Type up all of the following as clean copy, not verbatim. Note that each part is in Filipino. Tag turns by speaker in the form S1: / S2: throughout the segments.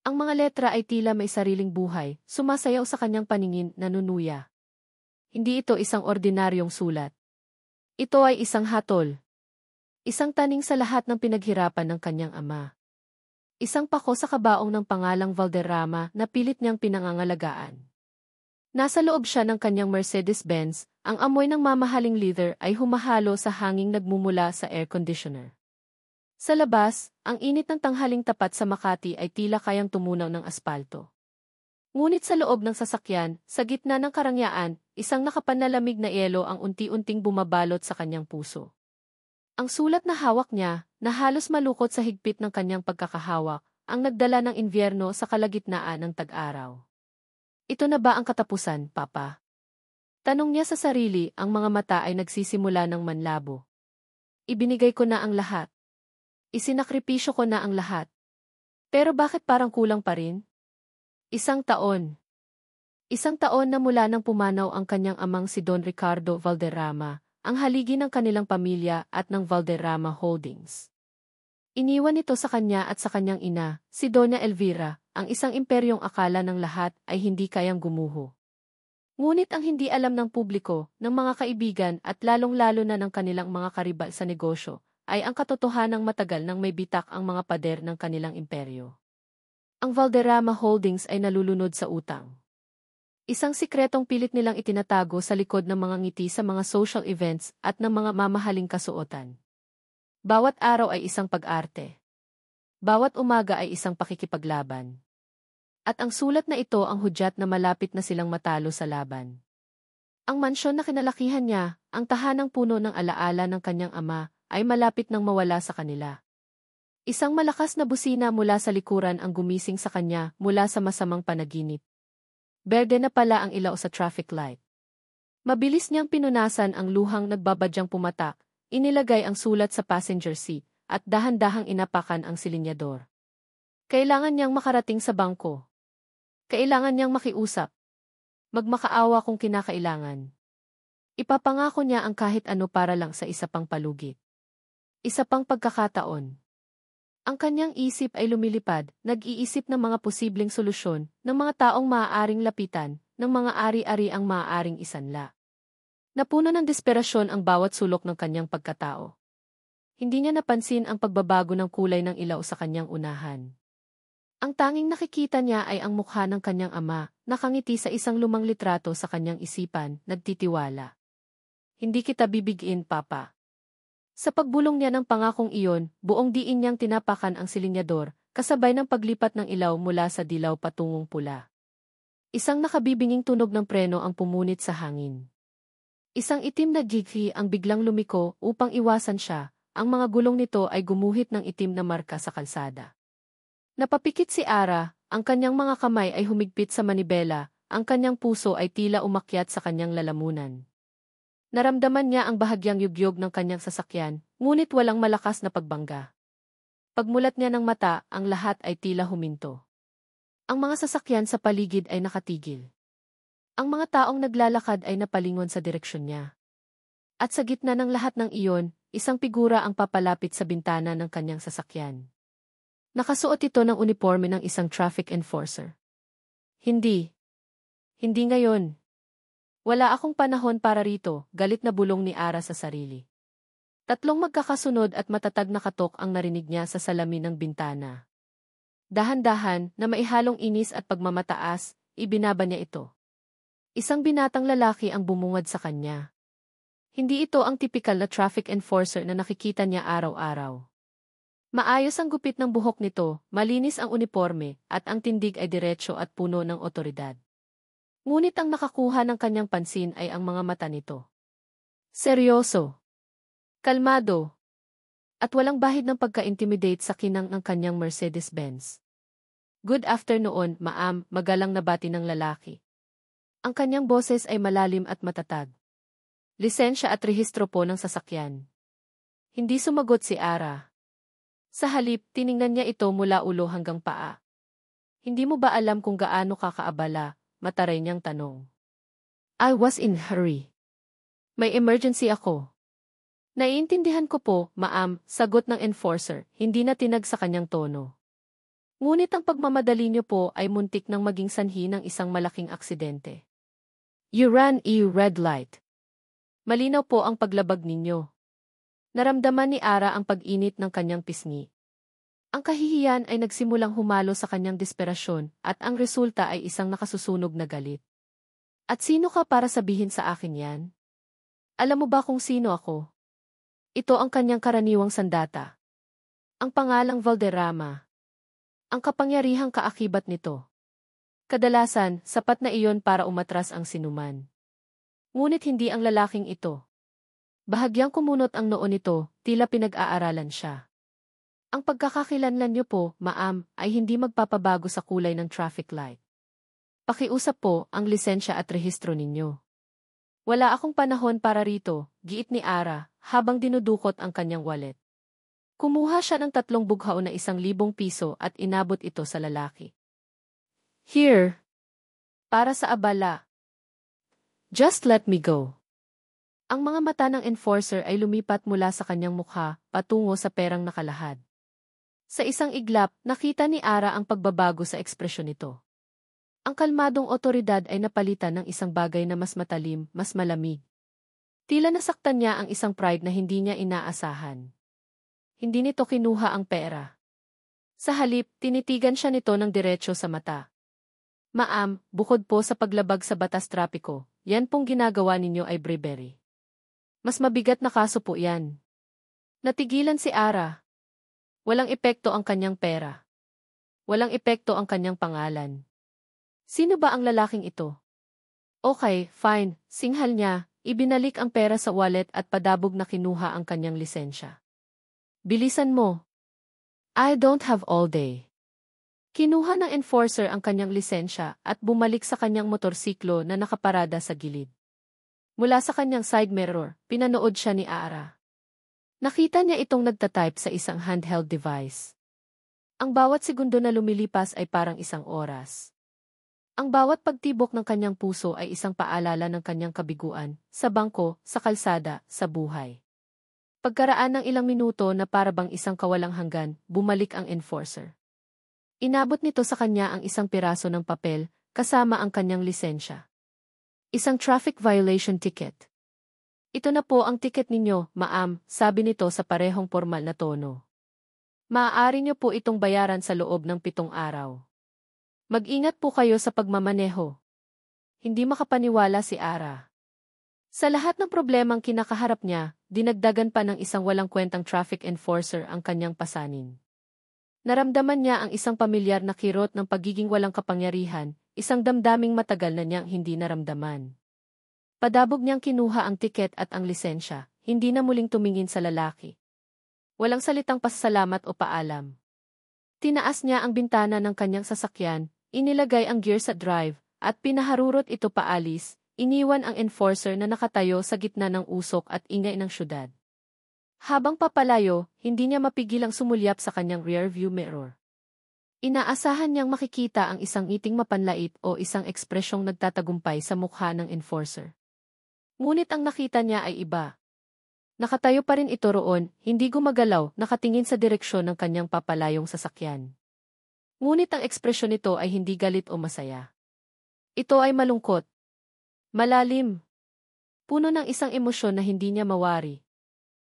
S1: Ang mga letra ay tila may sariling buhay, sumasayaw sa kanyang paningin, nanunuya. Hindi ito isang ordinaryong sulat. Ito ay isang hatol. Isang taning sa lahat ng pinaghirapan ng kanyang ama. Isang pako sa kabaong ng pangalang Valderrama na pilit niyang pinangangalagaan. Nasa loob siya ng kanyang Mercedes-Benz, ang amoy ng mamahaling leather ay humahalo sa hanging nagmumula sa air conditioner. Sa labas, ang init ng tanghaling tapat sa Makati ay tila kayang tumunaw ng aspalto. Ngunit sa loob ng sasakyan, sa gitna ng karangyaan, isang nakapanlalamig na yelo ang unti-unting bumabalot sa kanyang puso. Ang sulat na hawak niya, na halos malukot sa higpit ng kanyang pagkakahawak, ang nagdala ng inbyerno sa kalagitnaan ng tag-araw. Ito na ba ang katapusan, Papa? Tanong niya sa sarili, ang mga mata ay nagsisimula ng manlabo. Ibinigay ko na ang lahat. Isinakripisyo ko na ang lahat. Pero bakit parang kulang pa rin? Isang taon. Isang taon na mula nang pumanaw ang kanyang amang si Don Ricardo Valderrama, ang haligi ng kanilang pamilya at ng Valderrama Holdings. Iniwan ito sa kanya at sa kanyang ina, si Doña Elvira, ang isang imperyong akala ng lahat ay hindi kayang gumuho. Ngunit ang hindi alam ng publiko, ng mga kaibigan at lalong-lalo na ng kanilang mga karibal sa negosyo, ay ang katotohanang matagal nang may bitak ang mga pader ng kanilang imperyo. Ang Valderrama Holdings ay nalulunod sa utang. Isang sikretong pilit nilang itinatago sa likod ng mga ngiti sa mga social events at ng mga mamahaling kasuotan. Bawat araw ay isang pag-arte. Bawat umaga ay isang pakikipaglaban. At ang sulat na ito ang hudyat na malapit na silang matalo sa laban. Ang mansyon na kinalakihan niya, ang tahanang puno ng alaala ng kanyang ama, ay malapit nang mawala sa kanila. Isang malakas na busina mula sa likuran ang gumising sa kanya mula sa masamang panaginip. Berde na pala ang ilaw sa traffic light. Mabilis niyang pinunasan ang luhang nagbabadyang pumatak, inilagay ang sulat sa passenger seat, at dahan-dahang inapakan ang silinyador. Kailangan niyang makarating sa bangko. Kailangan niyang makiusap. Magmakaawa kung kinakailangan. Ipapangako niya ang kahit ano para lang sa isa pang palugit. Isa pang pagkakataon. Ang kanyang isip ay lumilipad, nag-iisip ng mga posibleng solusyon, ng mga taong maaaring lapitan, ng mga ari-ari ang maaaring isanla. Napuno ng desperasyon ang bawat sulok ng kanyang pagkatao. Hindi niya napansin ang pagbabago ng kulay ng ilaw sa kanyang unahan. Ang tanging nakikita niya ay ang mukha ng kanyang ama, nakangiti sa isang lumang litrato sa kanyang isipan, nagtitiwala. Hindi kita bibigin, Papa. Sa pagbulong niya ng pangakong iyon, buong diin niyang tinapakan ang silinyador, kasabay ng paglipat ng ilaw mula sa dilaw patungong pula. Isang nakabibinging tunog ng preno ang pumunit sa hangin. Isang itim na jeepney ang biglang lumiko upang iwasan siya, ang mga gulong nito ay gumuhit ng itim na marka sa kalsada. Napapikit si Ara, ang kanyang mga kamay ay humigpit sa manibela, ang kanyang puso ay tila umakyat sa kanyang lalamunan. Naramdaman niya ang bahagyang yugyog ng kanyang sasakyan, ngunit walang malakas na pagbangga. Pagmulat niya ng mata, ang lahat ay tila huminto. Ang mga sasakyan sa paligid ay nakatigil. Ang mga taong naglalakad ay napalingon sa direksyon niya. At sa gitna ng lahat ng iyon, isang figura ang papalapit sa bintana ng kanyang sasakyan. Nakasuot ito ng uniforme ng isang traffic enforcer. Hindi. Hindi ngayon. Wala akong panahon para rito, galit na bulong ni Ara sa sarili. Tatlong magkakasunod at matatag na katok ang narinig niya sa salamin ng bintana. Dahan-dahan, na maihalong inis at pagmamataas, ibinaba niya ito. Isang binatang lalaki ang bumungad sa kanya. Hindi ito ang tipikal na traffic enforcer na nakikita niya araw-araw. Maayos ang gupit ng buhok nito, malinis ang uniforme, at ang tindig ay diretso at puno ng otoridad. Ngunit ang nakakuha ng kanyang pansin ay ang mga mata nito. Seryoso. Kalmado. At walang bahid ng pagka-intimidate sa kinang ng kanyang Mercedes-Benz. Good afternoon, ma'am, magalang na bati ng lalaki. Ang kanyang boses ay malalim at matatag. Lisensya at rehistro po ng sasakyan. Hindi sumagot si Ara. Sa halip, tiningnan niya ito mula ulo hanggang paa. Hindi mo ba alam kung gaano kakaabala? Mataray niyang tanong. I was in hurry. May emergency ako. Naiintindihan ko po, ma'am, sagot ng enforcer, hindi na tinag sa kanyang tono. Ngunit ang pagmamadali niyo po ay muntik nang maging sanhi ng isang malaking aksidente. You ran a red light. Malinaw po ang paglabag ninyo. Naramdaman ni Ara ang pag-init ng kanyang pisngi. Ang kahihiyan ay nagsimulang humalo sa kanyang desperasyon at ang resulta ay isang nakasusunog na galit. At sino ka para sabihin sa akin yan? Alam mo ba kung sino ako? Ito ang kanyang karaniwang sandata. Ang pangalang Valderrama. Ang kapangyarihang kaakibat nito. Kadalasan, sapat na iyon para umatras ang sinuman. Ngunit hindi ang lalaking ito. Bahagyang kumunot ang noo nito, tila pinag-aaralan siya. Ang pagkakakilanlan niyo po, ma'am, ay hindi magpapabago sa kulay ng traffic light. Pakiusap po ang lisensya at rehistro ninyo. Wala akong panahon para rito, giit ni Ara, habang dinudukot ang kanyang wallet. Kumuha siya ng 3 bughaw na 1,000 piso at inabot ito sa lalaki. Here. Para sa abala. Just let me go. Ang mga mata ng enforcer ay lumipat mula sa kanyang mukha, patungo sa perang nakalahad. Sa isang iglap, nakita ni Ara ang pagbabago sa ekspresyon nito. Ang kalmadong otoridad ay napalitan ng isang bagay na mas matalim, mas malamig. Tila nasaktan niya ang isang pride na hindi niya inaasahan. Hindi nito kinuha ang pera. Sa halip, tinitigan siya nito ng diretso sa mata. Ma'am, bukod po sa paglabag sa batas trapiko, yan pong ginagawa ninyo ay bribery. Mas mabigat na kaso po yan. Natigilan si Ara. Walang epekto ang kanyang pera. Walang epekto ang kanyang pangalan. Sino ba ang lalaking ito? Okay, fine, singhal niya, ibinalik ang pera sa wallet at padabog na kinuha ang kanyang lisensya. Bilisan mo. I don't have all day. Kinuha ng enforcer ang kanyang lisensya at bumalik sa kanyang motorsiklo na nakaparada sa gilid. Mula sa kanyang side mirror, pinanood siya ni Ara. Nakita niya itong nagtatype sa isang handheld device. Ang bawat segundo na lumilipas ay parang 1 oras. Ang bawat pagtibok ng kanyang puso ay isang paalala ng kanyang kabiguan, sa bangko, sa kalsada, sa buhay. Pagkaraan ng ilang minuto na parabang isang kawalang hanggan, bumalik ang enforcer. Inabot nito sa kanya ang isang piraso ng papel, kasama ang kanyang lisensya. Isang traffic violation ticket. Ito na po ang ticket ninyo, ma'am, sabi nito sa parehong formal na tono. Maaari niyo po itong bayaran sa loob ng 7 araw. Mag-ingat po kayo sa pagmamaneho. Hindi makapaniwala si Ara. Sa lahat ng problemang kinakaharap niya, dinagdagan pa ng isang walang kwentang traffic enforcer ang kanyang pasanin. Naramdaman niya ang isang pamilyar na kirot ng pagiging walang kapangyarihan, isang damdaming matagal na niyang hindi naramdaman. Padabog niyang kinuha ang tiket at ang lisensya, hindi na muling tumingin sa lalaki. Walang salitang pasasalamat o paalam. Tinaas niya ang bintana ng kanyang sasakyan, inilagay ang gear sa drive, at pinaharurot ito paalis, iniwan ang enforcer na nakatayo sa gitna ng usok at ingay ng syudad. Habang papalayo, hindi niya mapigilang sumulyap sa kanyang rearview mirror. Inaasahan niyang makikita ang isang ngiting mapanlait o isang ekspresyong nagtatagumpay sa mukha ng enforcer. Ngunit ang nakita niya ay iba. Nakatayo pa rin ito roon, hindi gumagalaw, nakatingin sa direksyon ng kanyang papalayong sasakyan. Ngunit ang ekspresyon nito ay hindi galit o masaya. Ito ay malungkot. Malalim. Puno ng isang emosyon na hindi niya mawari.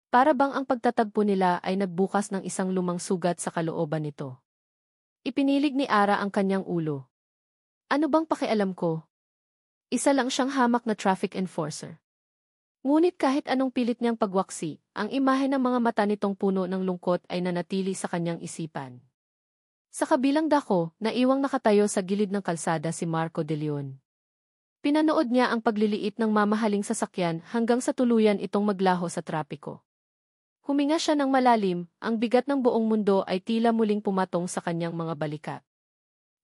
S1: Para bang ang pagtatagpo nila ay nagbukas ng isang lumang sugat sa kalooban nito. Ipinilig ni Ara ang kanyang ulo. Ano bang pakialam ko? Isa lang siyang hamak na traffic enforcer. Ngunit kahit anong pilit niyang pagwaksi, ang imahe ng mga mata nitong puno ng lungkot ay nanatili sa kanyang isipan. Sa kabilang dako, naiwang nakatayo sa gilid ng kalsada si Marco de Leon. Pinanood niya ang pagliliit ng mamahaling sasakyan hanggang sa tuluyan itong maglaho sa trapiko. Huminga siya ng malalim, ang bigat ng buong mundo ay tila muling pumatong sa kanyang mga balikat.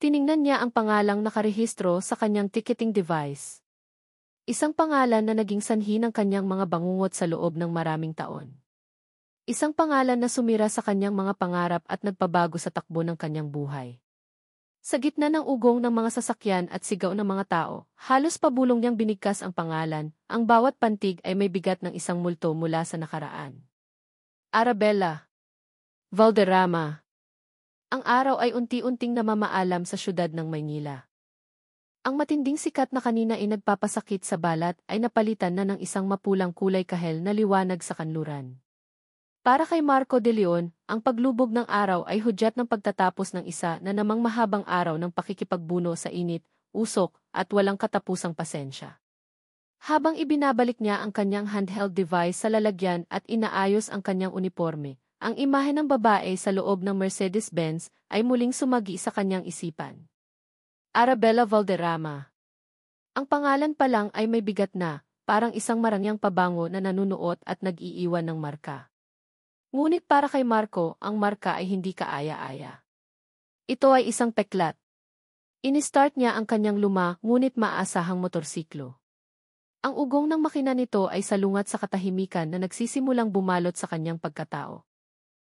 S1: Tiningnan niya ang pangalang nakarehistro sa kanyang ticketing device. Isang pangalan na naging sanhi ng kanyang mga bangungot sa loob ng maraming taon. Isang pangalan na sumira sa kanyang mga pangarap at nagpabago sa takbo ng kanyang buhay. Sa gitna ng ugong ng mga sasakyan at sigaw ng mga tao, halos pabulong niyang binigkas ang pangalan, ang bawat pantig ay may bigat ng isang multo mula sa nakaraan. Arabella. Valderrama. Ang araw ay unti-unting namamaalam sa siyudad ng Maynila. Ang matinding sikat na kanina ay nagpapasakit sa balat ay napalitan na ng isang mapulang kulay kahel na liwanag sa kanluran. Para kay Marco de Leon, ang paglubog ng araw ay hudyat ng pagtatapos ng isa na namang mahabang araw ng pakikipagbuno sa init, usok, at walang katapusang pasensya. Habang ibinabalik niya ang kanyang handheld device sa lalagyan at inaayos ang kanyang uniforme, ang imahe ng babae sa loob ng Mercedes-Benz ay muling sumagi sa kanyang isipan. Arabella Valderrama. Ang pangalan pa lang ay may bigat na, parang isang marangyang pabango na nanunuot at nag-iiwan ng marka. Ngunit para kay Marco, ang marka ay hindi kaaya-aya. Ito ay isang peklat. Ini-start niya ang kanyang luma ngunit maasahang motorsiklo. Ang ugong ng makina nito ay salungat sa katahimikan na nagsisimulang bumalot sa kanyang pagkatao.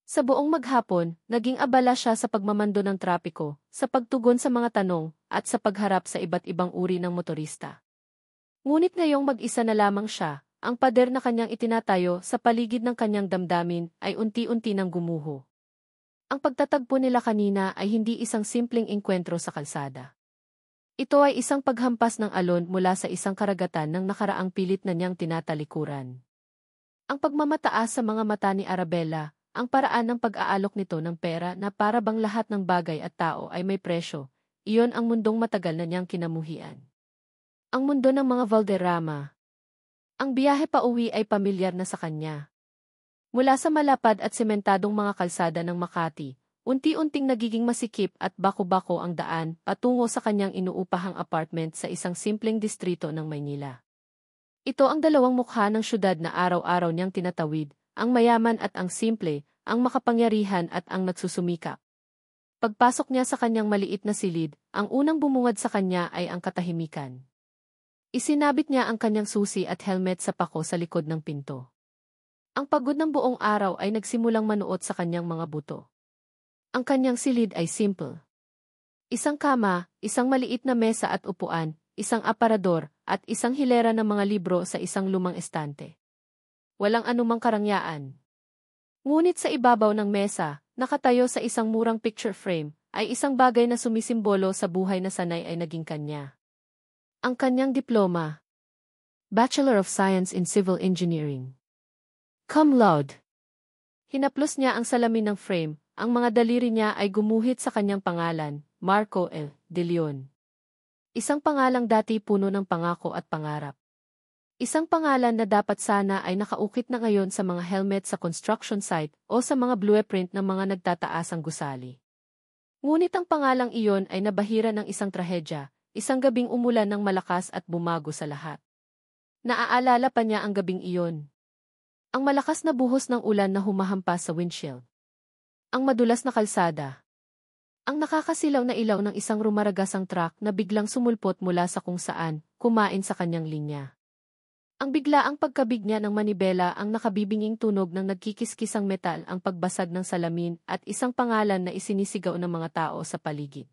S1: Sa buong maghapon, naging abala siya sa pagmamando ng trapiko, sa pagtugon sa mga tanong, at sa pagharap sa iba't ibang uri ng motorista. Ngunit ngayong mag-isa na lamang siya, ang pader na kanyang itinatayo sa paligid ng kanyang damdamin ay unti-unti nang gumuho. Ang pagtatagpo nila kanina ay hindi isang simpleng engkwentro sa kalsada. Ito ay isang paghampas ng alon mula sa isang karagatan ng nakaraang pilit na niyang tinatalikuran. Ang pagmamataas sa mga mata ni Arabella, ang paraan ng pag-aalok nito ng pera na para bang lahat ng bagay at tao ay may presyo, iyon ang mundong matagal na niyang kinamuhian. Ang mundo ng mga Valderrama. Ang biyahe pa uwi ay pamilyar na sa kanya. Mula sa malapad at sementadong mga kalsada ng Makati, unti-unting nagiging masikip at bako-bako ang daan patungo sa kanyang inuupahang apartment sa isang simpleng distrito ng Maynila. Ito ang dalawang mukha ng syudad na araw-araw niyang tinatawid, ang mayaman at ang simple, ang makapangyarihan at ang nagsusumikap. Pagpasok niya sa kanyang maliit na silid, ang unang bumungad sa kanya ay ang katahimikan. Isinabit niya ang kanyang susi at helmet sa pako sa likod ng pinto. Ang pagod ng buong araw ay nagsimulang manuot sa kanyang mga buto. Ang kanyang silid ay simple. Isang kama, isang maliit na mesa at upuan, isang aparador, at isang hilera ng mga libro sa isang lumang estante. Walang anumang karangyaan. Ngunit sa ibabaw ng mesa, nakatayo sa isang murang picture frame, ay isang bagay na sumisimbolo sa buhay na sanay ay naging kanya. Ang kanyang diploma. Bachelor of Science in Civil Engineering. Cum laude. Hinaplos niya ang salamin ng frame, ang mga daliri niya ay gumuhit sa kanyang pangalan, Marco L. de Leon. Isang pangalang dati puno ng pangako at pangarap. Isang pangalan na dapat sana ay nakaukit na ngayon sa mga helmet sa construction site o sa mga blueprint ng mga nagtataasang gusali. Ngunit ang pangalang iyon ay nabahira ng isang trahedya, isang gabing umulan ng malakas at bumago sa lahat. Naaalala pa niya ang gabing iyon. Ang malakas na buhos ng ulan na humahampas sa windshield. Ang madulas na kalsada. Ang nakakasilaw na ilaw ng isang rumaragasang truck na biglang sumulpot mula sa kung saan, kumain sa kanyang linya. Ang biglaang pagkabig niya ng manibela ang nakabibinging tunog ng nagkikiskisang metal ang pagbasag ng salamin at isang pangalan na isinisigaw ng mga tao sa paligid.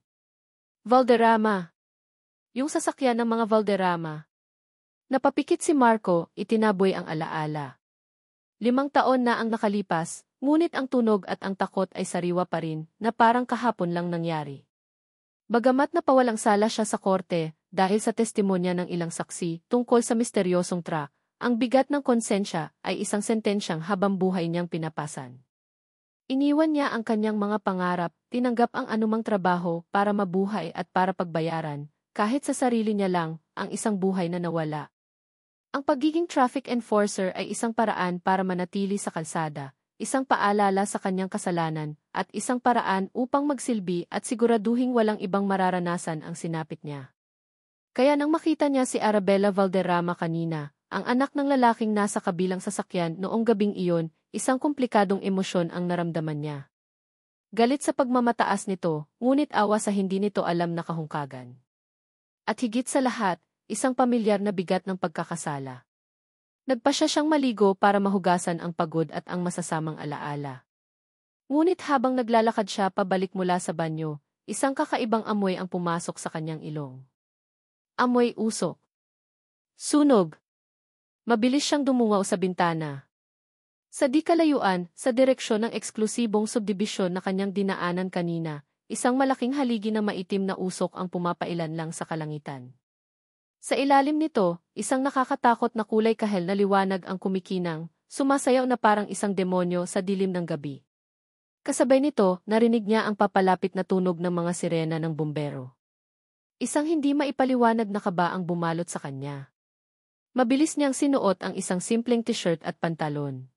S1: Valderrama. Yung sasakyan ng mga Valderrama. Napapikit si Marco, itinaboy ang alaala. 5 taon na ang nakalipas, ngunit ang tunog at ang takot ay sariwa pa rin, na parang kahapon lang nangyari. Bagamat napawalang sala siya sa korte, dahil sa testimonya ng ilang saksi tungkol sa misteryosong truck, ang bigat ng konsensya ay isang sentensyang habang buhay niyang pinapasan. Iniwan niya ang kanyang mga pangarap, tinanggap ang anumang trabaho para mabuhay at para pagbayaran, kahit sa sarili niya lang, ang isang buhay na nawala. Ang pagiging traffic enforcer ay isang paraan para manatili sa kalsada, isang paalala sa kanyang kasalanan, at isang paraan upang magsilbi at siguraduhing walang ibang mararanasan ang sinapit niya. Kaya nang makita niya si Arabella Valderrama kanina, ang anak ng lalaking nasa kabilang sasakyan noong gabing iyon, isang komplikadong emosyon ang naramdaman niya. Galit sa pagmamataas nito, ngunit awa sa hindi nito alam na kahungkagan. At higit sa lahat, isang pamilyar na bigat ng pagkakasala. Nagpasya siyang maligo para mahugasan ang pagod at ang masasamang alaala. Ngunit habang naglalakad siya pabalik mula sa banyo, isang kakaibang amoy ang pumasok sa kanyang ilong. Amoy usok. Sunog. Mabilis siyang dumungaw sa bintana. Sa di kalayuan, sa direksyon ng eksklusibong subdibisyon na kanyang dinaanan kanina, isang malaking haligi na maitim na usok ang pumapailan lang sa kalangitan. Sa ilalim nito, isang nakakatakot na kulay kahel na liwanag ang kumikinang, sumasayaw na parang isang demonyo sa dilim ng gabi. Kasabay nito, narinig niya ang papalapit na tunog ng mga sirena ng bumbero. Isang hindi maipaliwanag na kaba ang bumalot sa kanya. Mabilis niyang sinuot ang isang simpleng t-shirt at pantalon.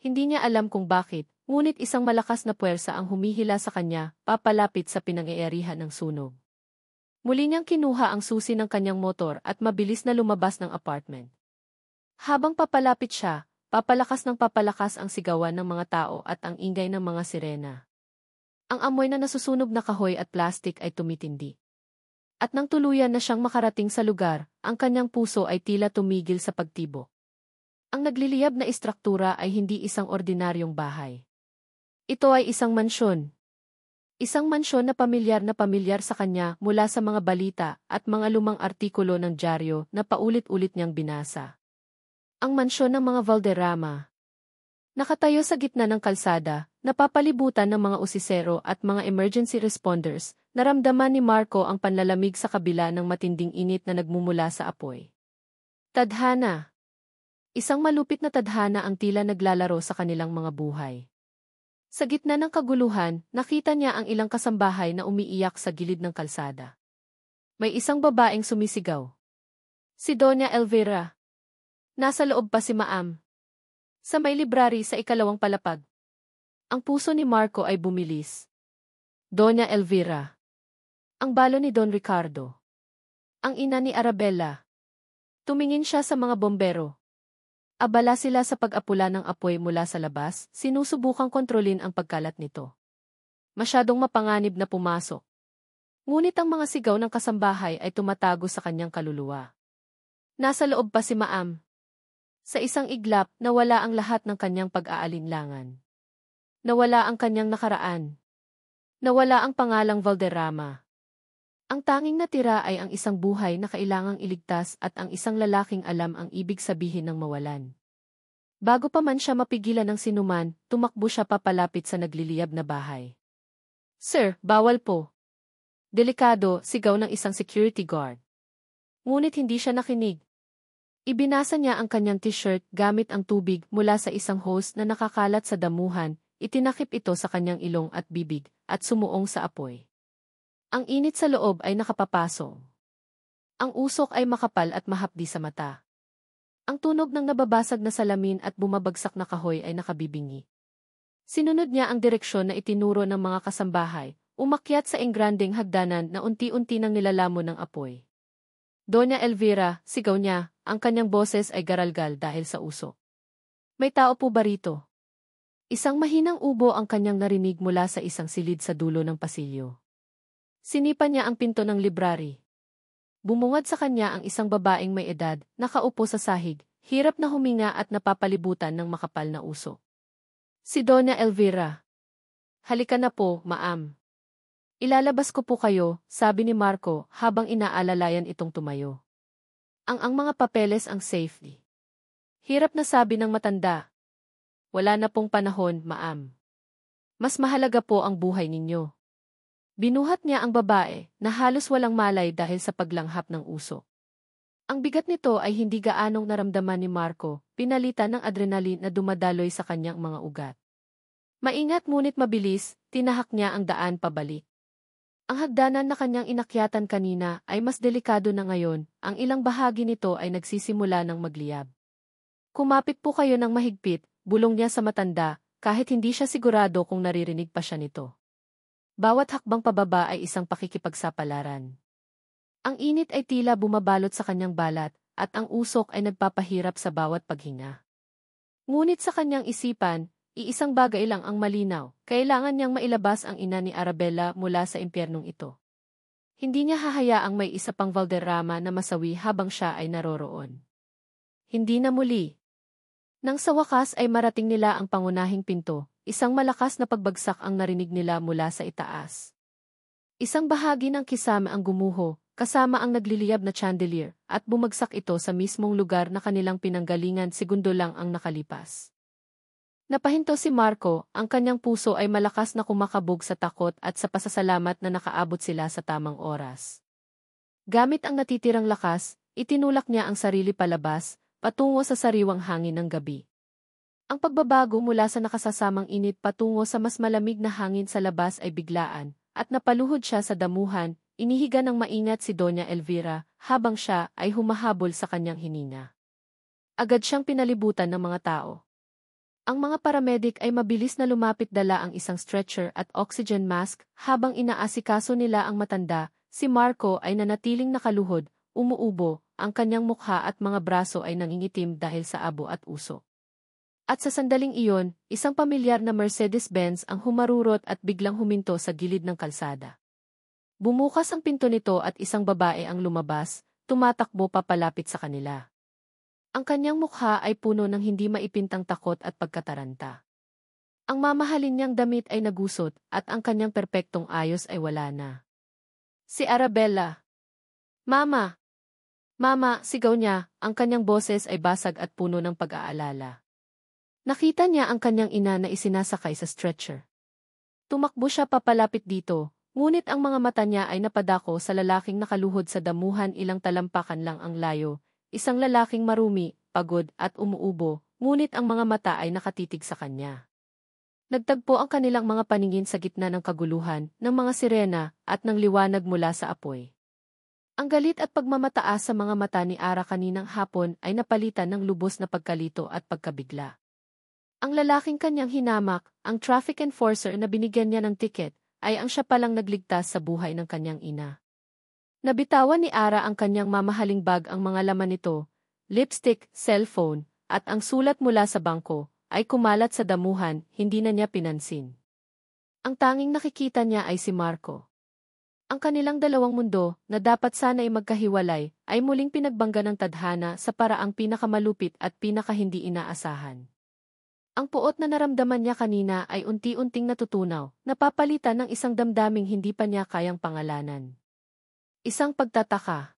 S1: Hindi niya alam kung bakit, ngunit isang malakas na puwersa ang humihila sa kanya, papalapit sa pinangyayarihan ng sunog. Muli niyang kinuha ang susi ng kanyang motor at mabilis na lumabas ng apartment. Habang papalapit siya, papalakas ng papalakas ang sigawan ng mga tao at ang ingay ng mga sirena. Ang amoy na nasusunog na kahoy at plastik ay tumitindi. At nang tuluyan na siyang makarating sa lugar, ang kanyang puso ay tila tumigil sa pagtibok. Ang nagliliyab na istruktura ay hindi isang ordinaryong bahay. Ito ay isang mansyon. Isang mansyon na pamilyar sa kanya mula sa mga balita at mga lumang artikulo ng dyaryo na paulit-ulit niyang binasa. Ang mansyon ng mga Valderrama. Nakatayo sa gitna ng kalsada, napapalibutan ng mga usisero at mga emergency responders, naramdaman ni Marco ang panlalamig sa kabila ng matinding init na nagmumula sa apoy. Tadhana. Isang malupit na tadhana ang tila naglalaro sa kanilang mga buhay. Sa gitna ng kaguluhan, nakita niya ang ilang kasambahay na umiiyak sa gilid ng kalsada. May isang babaeng sumisigaw. Si Doña Elvira. Nasa loob pa si Maam. Sa may library sa ikalawang palapag. Ang puso ni Marco ay bumilis. Doña Elvira. Ang balo ni Don Ricardo. Ang ina ni Arabella. Tumingin siya sa mga bombero. Abala sila sa pag-apula ng apoy mula sa labas, sinusubukang kontrolin ang pagkalat nito. Masyadong mapanganib na pumasok. Ngunit ang mga sigaw ng kasambahay ay tumatago sa kanyang kaluluwa. Nasa loob pa si Maam. Sa isang iglap, nawala ang lahat ng kanyang pag-aalinlangan. Nawala ang kanyang nakaraan. Nawala ang pangalang Valderrama. Ang tanging natira ay ang isang buhay na kailangang iligtas at ang isang lalaking alam ang ibig sabihin ng mawalan. Bago pa man siya mapigilan ng sinuman, tumakbo siya papalapit sa nagliliyab na bahay. Sir, bawal po. Delikado, sigaw ng isang security guard. Ngunit hindi siya nakinig. Ibinasa niya ang kanyang t-shirt gamit ang tubig mula sa isang hose na nakakalat sa damuhan, itinakip ito sa kanyang ilong at bibig, at sumuong sa apoy. Ang init sa loob ay nakapapasok. Ang usok ay makapal at mahapdi sa mata. Ang tunog ng nababasag na salamin at bumabagsak na kahoy ay nakabibingi. Sinunod niya ang direksyon na itinuro ng mga kasambahay, umakyat sa engrandeng hagdanan na unti-unti nang nilalamon ng apoy. Doña Elvira, sigaw niya, ang kanyang boses ay garalgal dahil sa usok. May tao po ba rito? Isang mahinang ubo ang kanyang narinig mula sa isang silid sa dulo ng pasilyo. Sinipa niya ang pinto ng library. Bumungad sa kanya ang isang babaeng may edad, nakaupo sa sahig, hirap na huminga at napapalibutan ng makapal na usok. Si Doña Elvira. Halika na po, Maam. Ilalabas ko po kayo, sabi ni Marco habang inaalalayan itong tumayo. Ang mga papeles ang safety. Hirap na sabi ng matanda. Wala na pong panahon, Maam. Mas mahalaga po ang buhay ninyo. Binuhat niya ang babae na halos walang malay dahil sa paglanghap ng usok. Ang bigat nito ay hindi gaanong naramdaman ni Marco, pinalitan ng adrenaline na dumadaloy sa kanyang mga ugat. Maingat ngunit mabilis, tinahak niya ang daan pabalik. Ang hagdanan na kanyang inakyatan kanina ay mas delikado na ngayon, ang ilang bahagi nito ay nagsisimula ng magliyab. Kumapit po kayo ng mahigpit, bulong niya sa matanda, kahit hindi siya sigurado kung naririnig pa siya nito. Bawat hakbang pababa ay isang pakikipagsapalaran. Ang init ay tila bumabalot sa kanyang balat, at ang usok ay nagpapahirap sa bawat paghinga. Ngunit sa kanyang isipan, iisang bagay lang ang malinaw, kailangan niyang mailabas ang ina ni Arabella mula sa impyernong ito. Hindi niya hahayaang may isa pang Valderrama na masawi habang siya ay naroroon. Hindi na muli. Nang sa wakas ay marating nila ang pangunahing pinto, isang malakas na pagbagsak ang narinig nila mula sa itaas. Isang bahagi ng kisame ang gumuho, kasama ang nagliliyab na chandelier, at bumagsak ito sa mismong lugar na kanilang pinanggalingan segundo lang ang nakalipas. Napahinto si Marco, ang kanyang puso ay malakas na kumakabog sa takot at sa pasasalamat na nakaabot sila sa tamang oras. Gamit ang natitirang lakas, itinulak niya ang sarili palabas, patungo sa sariwang hangin ng gabi. Ang pagbabago mula sa nakasasamang init patungo sa mas malamig na hangin sa labas ay biglaan, at napaluhod siya sa damuhan, inihiga ng maingat si Doña Elvira, habang siya ay humahabol sa kanyang hininga. Agad siyang pinalibutan ng mga tao. Ang mga paramedic ay mabilis na lumapit dala ang isang stretcher at oxygen mask, habang inaasikaso nila ang matanda, si Marco ay nanatiling nakaluhod, umuubo, ang kanyang mukha at mga braso ay nangingitim dahil sa abo at usok. At sa sandaling iyon, isang pamilyar na Mercedes-Benz ang humarurot at biglang huminto sa gilid ng kalsada. Bumukas ang pinto nito at isang babae ang lumabas, tumatakbo papalapit sa kanila. Ang kanyang mukha ay puno ng hindi maipintang takot at pagkataranta. Ang mamahalin niyang damit ay nagusot at ang kanyang perpektong ayos ay wala na. Si Arabella. Mama! Mama, sigaw niya, ang kanyang boses ay basag at puno ng pag-aalala. Nakita niya ang kanyang ina na isinasakay sa stretcher. Tumakbo siya papalapit dito, ngunit ang mga mata niya ay napadako sa lalaking nakaluhod sa damuhan, ilang talampakan lang ang layo, isang lalaking marumi, pagod at umuubo, ngunit ang mga mata ay nakatitig sa kanya. Nagtagpo ang kanilang mga paningin sa gitna ng kaguluhan, ng mga sirena, at ng liwanag mula sa apoy. Ang galit at pagmamataas sa mga mata ni Ara kaninang hapon ay napalitan ng lubos na pagkalito at pagkabigla. Ang lalaking kanyang hinamak, ang traffic enforcer na binigyan niya ng tiket, ay ang siya palang nagligtas sa buhay ng kanyang ina. Nabitawan ni Ara ang kanyang mamahaling bag, ang mga laman nito, lipstick, cellphone, at ang sulat mula sa bangko, ay kumalat sa damuhan, hindi na niya pinansin. Ang tanging nakikita niya ay si Marco. Ang kanilang dalawang mundo, na dapat sana ay magkahiwalay, ay muling pinagbangga ng tadhana sa paraang pinakamalupit at pinakahindi inaasahan. Ang puot na naramdaman niya kanina ay unti-unting natutunaw, napapalitan ng isang damdaming hindi pa niya kayang pangalanan. Isang pagtataka.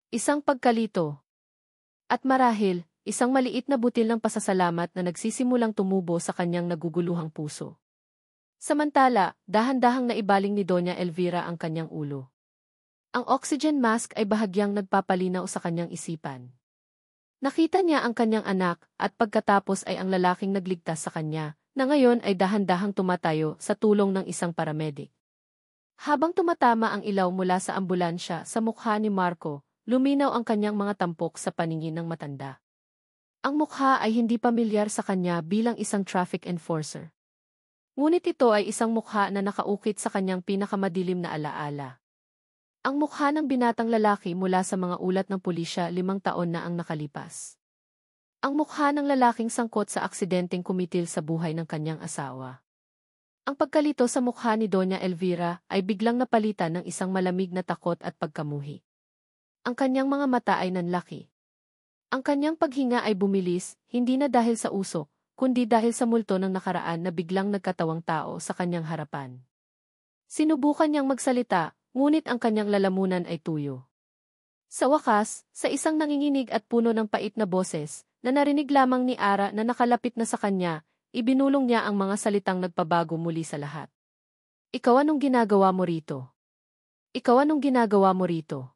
S1: Isang pagkalito. At marahil, isang maliit na butil ng pasasalamat na nagsisimulang tumubo sa kanyang naguguluhang puso. Samantala, dahan-dahang naibaling ni Doña Elvira ang kanyang ulo. Ang oxygen mask ay bahagyang nagpapalinaw sa kanyang isipan. Nakita niya ang kanyang anak at pagkatapos ay ang lalaking nagligtas sa kanya, na ngayon ay dahan-dahang tumatayo sa tulong ng isang paramedic. Habang tumatama ang ilaw mula sa ambulansya sa mukha ni Marco, luminaw ang kanyang mga tampok sa paningin ng matanda. Ang mukha ay hindi pamilyar sa kanya bilang isang traffic enforcer. Ngunit ito ay isang mukha na nakaukit sa kanyang pinakamadilim na alaala. Ang mukha ng binatang lalaki mula sa mga ulat ng pulisya 5 taon na ang nakalipas. Ang mukha ng lalaking sangkot sa aksidenteng kumitil sa buhay ng kanyang asawa. Ang pagkalito sa mukha ni Doña Elvira ay biglang napalitan ng isang malamig na takot at pagkamuhi. Ang kanyang mga mata ay nanlaki. Ang kanyang paghinga ay bumilis, hindi na dahil sa usok, kundi dahil sa multo ng nakaraan na biglang nagkatawang tao sa kanyang harapan. Sinubukan niyang magsalita, ngunit ang kanyang lalamunan ay tuyo. Sa wakas, sa isang nanginginig at puno ng pait na boses, na narinig lamang ni Ara na nakalapit na sa kanya, ibinulong niya ang mga salitang nagpabago muli sa lahat. Ikaw, anong ginagawa mo rito? Ikaw, anong ginagawa mo rito?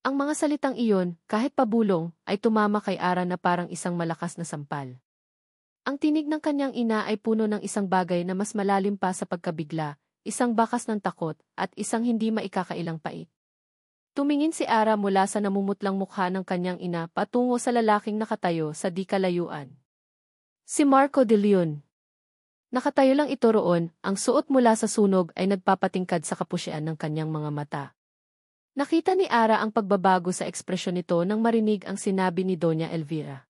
S1: Ang mga salitang iyon, kahit pabulong, ay tumama kay Ara na parang isang malakas na sampal. Ang tinig ng kanyang ina ay puno ng isang bagay na mas malalim pa sa pagkabigla, isang bakas ng takot, at isang hindi maikakailang pait. Tumingin si Ara mula sa namumutlang mukha ng kanyang ina patungo sa lalaking nakatayo sa di kalayuan. Si Marco de Leon. Nakatayo lang ito roon, ang suot mula sa sunog ay nagpapatingkad sa kapusyan ng kanyang mga mata. Nakita ni Ara ang pagbabago sa ekspresyon nito nang marinig ang sinabi ni Doña Elvira.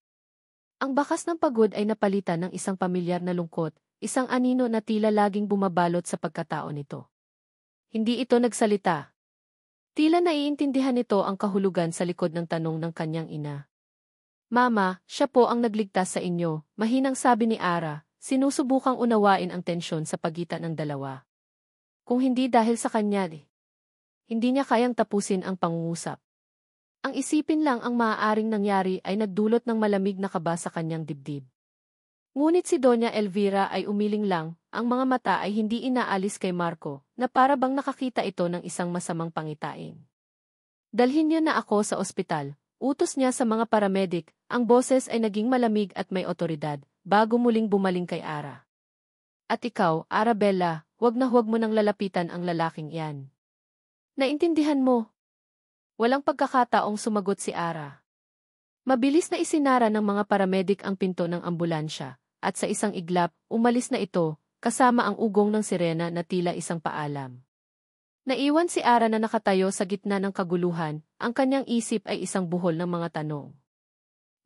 S1: Ang bakas ng pagod ay napalitan ng isang pamilyar na lungkot, isang anino na tila laging bumabalot sa pagkatao nito. Hindi ito nagsalita. Tila naiintindihan nito ang kahulugan sa likod ng tanong ng kanyang ina. Mama, siya po ang nagligtas sa inyo, mahinang sabi ni Ara, sinusubukang unawain ang tensyon sa pagitan ng dalawa. Kung hindi dahil sa kanya, hindi niya kayang tapusin ang pangungusap. Ang isipin lang ang maaaring nangyari ay nagdulot ng malamig na kaba sa kanyang dibdib. Ngunit si Doña Elvira ay umiling lang, ang mga mata ay hindi inaalis kay Marco, na para bang nakakita ito ng isang masamang pangitain. Dalhin niyo na ako sa ospital, utos niya sa mga paramedic, ang boses ay naging malamig at may otoridad, bago muling bumaling kay Ara. At ikaw, Arabella, huwag mo nang lalapitan ang lalaking iyan. Naintindihan mo? Walang pagkakataong sumagot si Ara. Mabilis na isinara ng mga paramedic ang pinto ng ambulansya, at sa isang iglap, umalis na ito, kasama ang ugong ng sirena na tila isang paalam. Naiwan si Ara na nakatayo sa gitna ng kaguluhan, ang kanyang isip ay isang buhol ng mga tanong.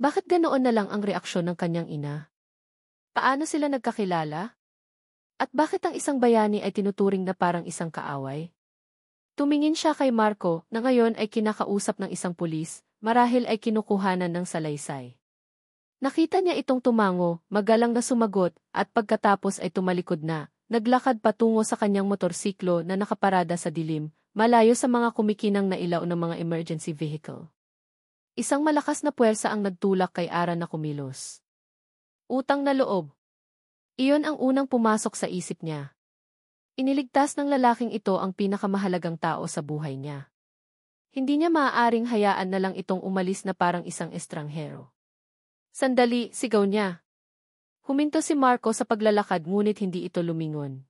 S1: Bakit ganoon na lang ang reaksyon ng kanyang ina? Paano sila nagkakilala? At bakit ang isang bayani ay tinuturing na parang isang kaaway? Tumingin siya kay Marco na ngayon ay kinakausap ng isang pulis, marahil ay kinukuhanan ng salaysay. Nakita niya itong tumango, magalang na sumagot, at pagkatapos ay tumalikod na, naglakad patungo sa kanyang motorsiklo na nakaparada sa dilim, malayo sa mga kumikinang na ilaw ng mga emergency vehicle. Isang malakas na puwersa ang nagtulak kay Ara na kumilos. Utang na loob. Iyon ang unang pumasok sa isip niya. Iniligtas ng lalaking ito ang pinakamahalagang tao sa buhay niya. Hindi niya maaaring hayaan na lang itong umalis na parang isang estranghero. Sandali, sigaw niya. Huminto si Marco sa paglalakad ngunit hindi ito lumingon.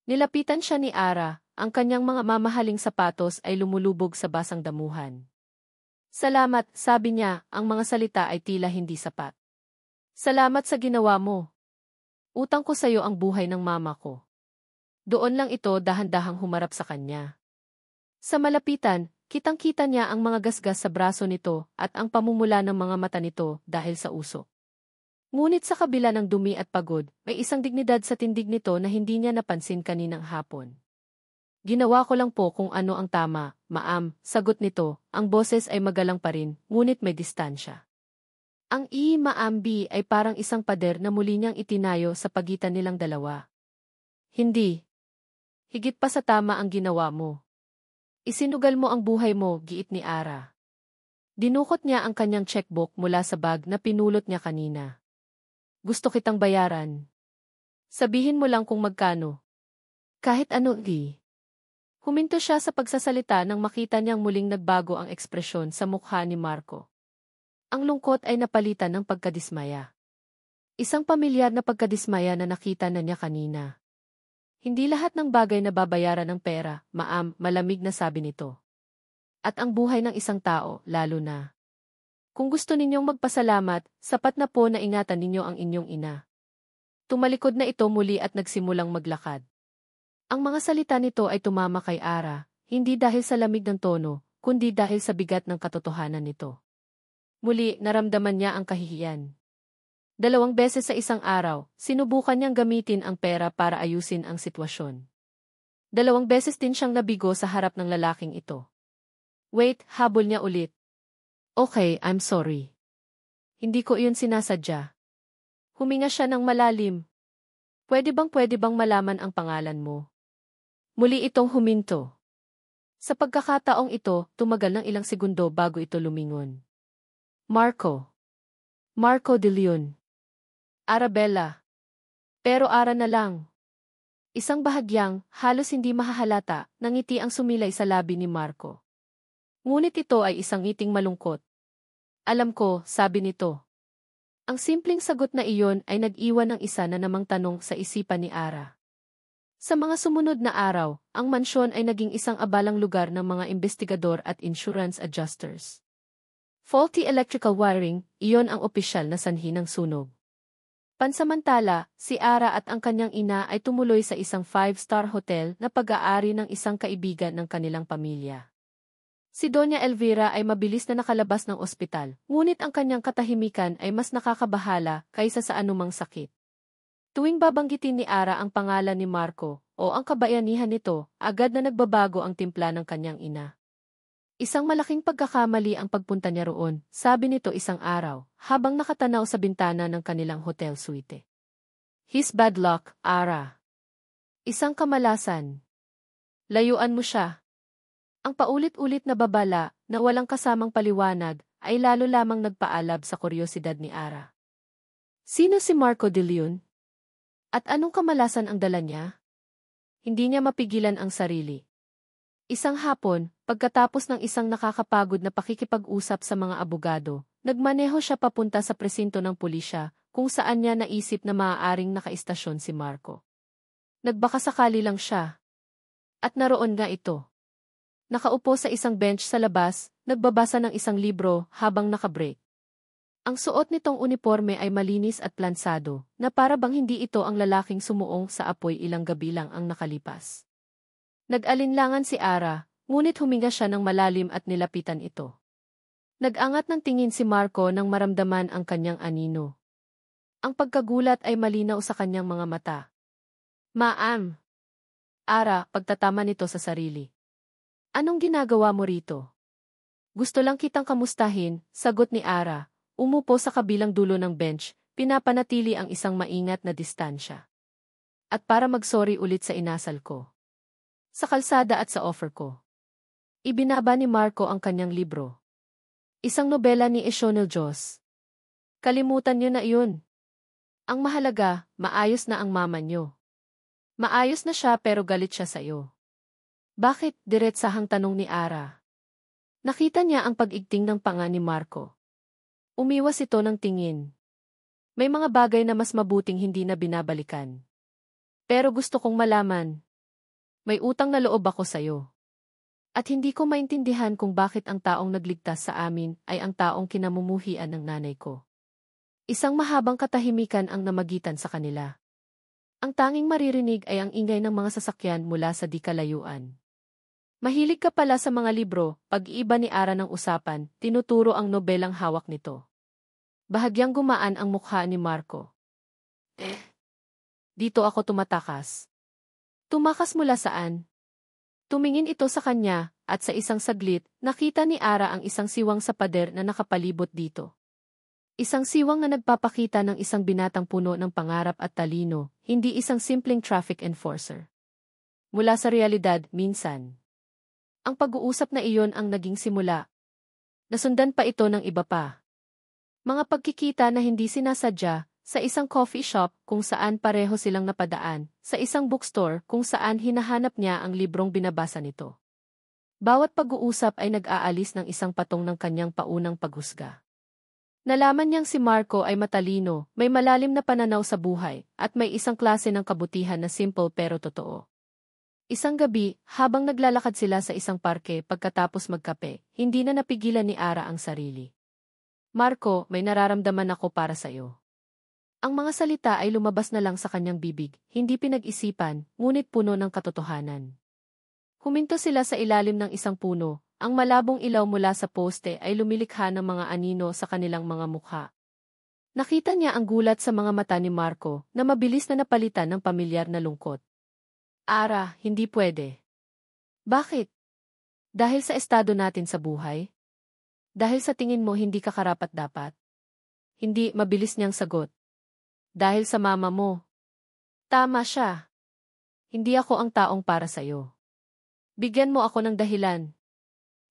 S1: Nilapitan siya ni Ara, ang kanyang mga mamahaling sapatos ay lumulubog sa basang damuhan. Salamat, sabi niya, ang mga salita ay tila hindi sapat. Salamat sa ginawa mo. Utang ko sa iyo ang buhay ng mama ko. Doon lang ito dahan-dahang humarap sa kanya. Sa malapitan, kitang-kita niya ang mga gasgas sa braso nito at ang pamumula ng mga mata nito dahil sa usok. Ngunit sa kabila ng dumi at pagod, may isang dignidad sa tindig nito na hindi niya napansin kaninang hapon. Ginawa ko lang po kung ano ang tama, ma'am, sagot nito, ang boses ay magalang pa rin, ngunit may distansya. Ang maambi ay parang isang pader na muli niyang itinayo sa pagitan nilang dalawa. Hindi. Higit pa sa tama ang ginawa mo. Isinugal mo ang buhay mo, giit ni Ara. Dinukot niya ang kanyang checkbook mula sa bag na pinulot niya kanina. Gusto kitang bayaran. Sabihin mo lang kung magkano. Kahit ano, Huminto siya sa pagsasalita nang makita niyang muling nagbago ang ekspresyon sa mukha ni Marco. Ang lungkot ay napalitan ng pagkadismaya. Isang pamilyar na pagkadismaya na nakita na niya kanina. Hindi lahat ng bagay na babayaran ng pera, ma'am, malamig na sabi nito. At ang buhay ng isang tao, lalo na. Kung gusto ninyong magpasalamat, sapat na po na ingatan ninyo ang inyong ina. Tumalikod na ito muli at nagsimulang maglakad. Ang mga salita nito ay tumama kay Ara, hindi dahil sa lamig ng tono, kundi dahil sa bigat ng katotohanan nito. Muli, naramdaman niya ang kahihiyan. 2 beses sa isang araw, sinubukan niyang gamitin ang pera para ayusin ang sitwasyon. 2 beses din siyang nabigo sa harap ng lalaking ito. Wait, habol niya ulit. Okay, I'm sorry. Hindi ko iyon sinasadya. Huminga siya ng malalim. Pwede bang malaman ang pangalan mo? Muli itong huminto. Sa pagkakataong ito, tumagal ng ilang segundo bago ito lumingon. Marco. Marco de Leon. Arabella. Pero Ara na lang. Isang bahagyang, halos hindi mahahalata, ng ngiti ang sumilay sa labi ni Marco. Ngunit ito ay isang ngiting malungkot. Alam ko, sabi nito. Ang simpleng sagot na iyon ay nag-iwan ng isa na namang tanong sa isipan ni Ara. Sa mga sumunod na araw, ang mansyon ay naging isang abalang lugar ng mga investigador at insurance adjusters. Faulty electrical wiring, iyon ang opisyal na sanhi ng sunog. Pansamantala, si Ara at ang kanyang ina ay tumuloy sa isang 5-star hotel na pag-aari ng isang kaibigan ng kanilang pamilya. Si Doña Elvira ay mabilis na nakalabas ng ospital, ngunit ang kanyang katahimikan ay mas nakakabahala kaysa sa anumang sakit. Tuwing babanggitin ni Ara ang pangalan ni Marco o ang kabayanihan nito, agad na nagbabago ang timpla ng kanyang ina. Isang malaking pagkakamali ang pagpunta niya roon, sabi nito isang araw, habang nakatanaw sa bintana ng kanilang hotel suite. His bad luck, Ara. Isang kamalasan. Layuan mo siya. Ang paulit-ulit na babala, na walang kasamang paliwanag, ay lalo lamang nagpaalab sa kuryosidad ni Ara. Sino si Marco de Leon? At anong kamalasan ang dala niya? Hindi niya mapigilan ang sarili. Isang hapon, pagkatapos ng isang nakakapagod na pakikipag-usap sa mga abogado, nagmaneho siya papunta sa presinto ng pulisya, kung saan niya naisip na maaaring nakaistasyon si Marco. Nagbakasakali lang siya. At naroon nga ito. Nakaupo sa isang bench sa labas, nagbabasa ng isang libro habang nakabreak. Ang suot nitong uniforme ay malinis at plansado, na para bang hindi ito ang lalaking sumuong sa apoy ilang gabi lang ang nakalipas. Nag-alinlangan si Ara, ngunit huminga siya ng malalim at nilapitan ito. Nag-angat ng tingin si Marco nang maramdaman ang kanyang anino. Ang pagkagulat ay malinaw sa kanyang mga mata. Ma'am. Ara, pagtatama nito sa sarili. Anong ginagawa mo rito? Gusto lang kitang kamustahin, sagot ni Ara. Umupo sa kabilang dulo ng bench, pinapanatili ang isang maingat na distansya. At para mag-sorry ulit sa inasal ko. Sa kalsada at sa offer ko. Ibinaba ni Marco ang kanyang libro. Isang nobela ni Eshonel Jos. Kalimutan niyo na iyon. Ang mahalaga, maayos na ang mama niyo. Maayos na siya pero galit siya sa iyo. Bakit? Diretsahang tanong ni Ara. Nakita niya ang pag-igting ng panga ni Marco. Umiwas ito ng tingin. May mga bagay na mas mabuting hindi na binabalikan. Pero gusto kong malaman. May utang na loob ako sa'yo. At hindi ko maintindihan kung bakit ang taong nagligtas sa amin ay ang taong kinamumuhian ng nanay ko. Isang mahabang katahimikan ang namagitan sa kanila. Ang tanging maririnig ay ang ingay ng mga sasakyan mula sa di kalayuan. Mahilig ka pala sa mga libro, pag-iiba ni Ara ng usapan, tinuturo ang nobelang hawak nito. Bahagyang gumaan ang mukha ni Marco. Dito ako tumatakas. Tumakas mula saan? Tumingin ito sa kanya, at sa isang saglit, nakita ni Ara ang isang siwang sa pader na nakapalibot dito. Isang siwang na nagpapakita ng isang binatang puno ng pangarap at talino, hindi isang simpleng traffic enforcer. Mula sa realidad, minsan. Ang pag-uusap na iyon ang naging simula. Nasundan pa ito ng iba pa. Mga pagkikita na hindi sinasadya, sa isang coffee shop kung saan pareho silang napadaan, sa isang bookstore kung saan hinahanap niya ang librong binabasa nito. Bawat pag-uusap ay nag-aalis ng isang patong ng kanyang paunang paghusga. Nalaman niyang si Marco ay matalino, may malalim na pananaw sa buhay, at may isang klase ng kabutihan na simple pero totoo. Isang gabi, habang naglalakad sila sa isang parke pagkatapos magkape, hindi na napigilan ni Ara ang sarili. Marco, may nararamdaman ako para sa'yo. Ang mga salita ay lumabas na lang sa kanyang bibig, hindi pinag-isipan, ngunit puno ng katotohanan. Huminto sila sa ilalim ng isang puno, ang malabong ilaw mula sa poste ay lumilikha ng mga anino sa kanilang mga mukha. Nakita niya ang gulat sa mga mata ni Marco na mabilis na napalitan ng pamilyar na lungkot. Ara, hindi pwede. Bakit? Dahil sa estado natin sa buhay? Dahil sa tingin mo hindi ka karapat-dapat? Hindi, mabilis niyang sagot. Dahil sa mama mo. Tama siya. Hindi ako ang taong para sa'yo. Bigyan mo ako ng dahilan.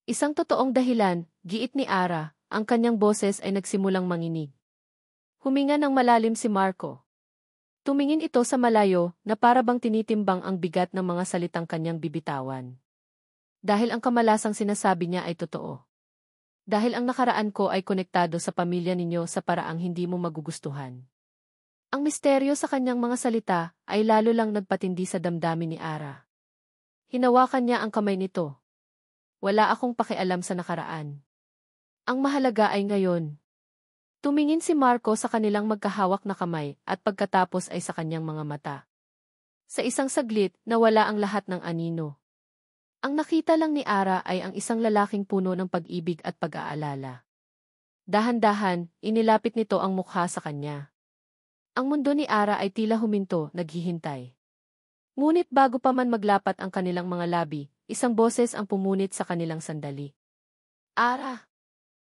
S1: Isang totoong dahilan, giit ni Ara, ang kanyang boses ay nagsimulang manginig. Huminga ng malalim si Marco. Tumingin ito sa malayo na para bang tinitimbang ang bigat ng mga salitang kanyang bibitawan. Dahil ang kamalasang sinasabi niya ay totoo. Dahil ang nakaraan ko ay konektado sa pamilya ninyo sa paraang hindi mo magugustuhan. Ang misteryo sa kanyang mga salita ay lalo lang nagpatindi sa damdamin ni Ara. Hinawakan niya ang kamay nito. Wala akong pakialam sa nakaraan. Ang mahalaga ay ngayon. Tumingin si Marco sa kanilang magkahawak na kamay at pagkatapos ay sa kanyang mga mata. Sa isang saglit, nawala ang lahat ng anino. Ang nakita lang ni Ara ay ang isang lalaking puno ng pag-ibig at pag-aalala. Dahan-dahan, inilapit nito ang mukha sa kanya. Ang mundo ni Ara ay tila huminto, naghihintay. Ngunit bago pa man maglapat ang kanilang mga labi, isang boses ang pumunit sa kanilang sandali. Ara!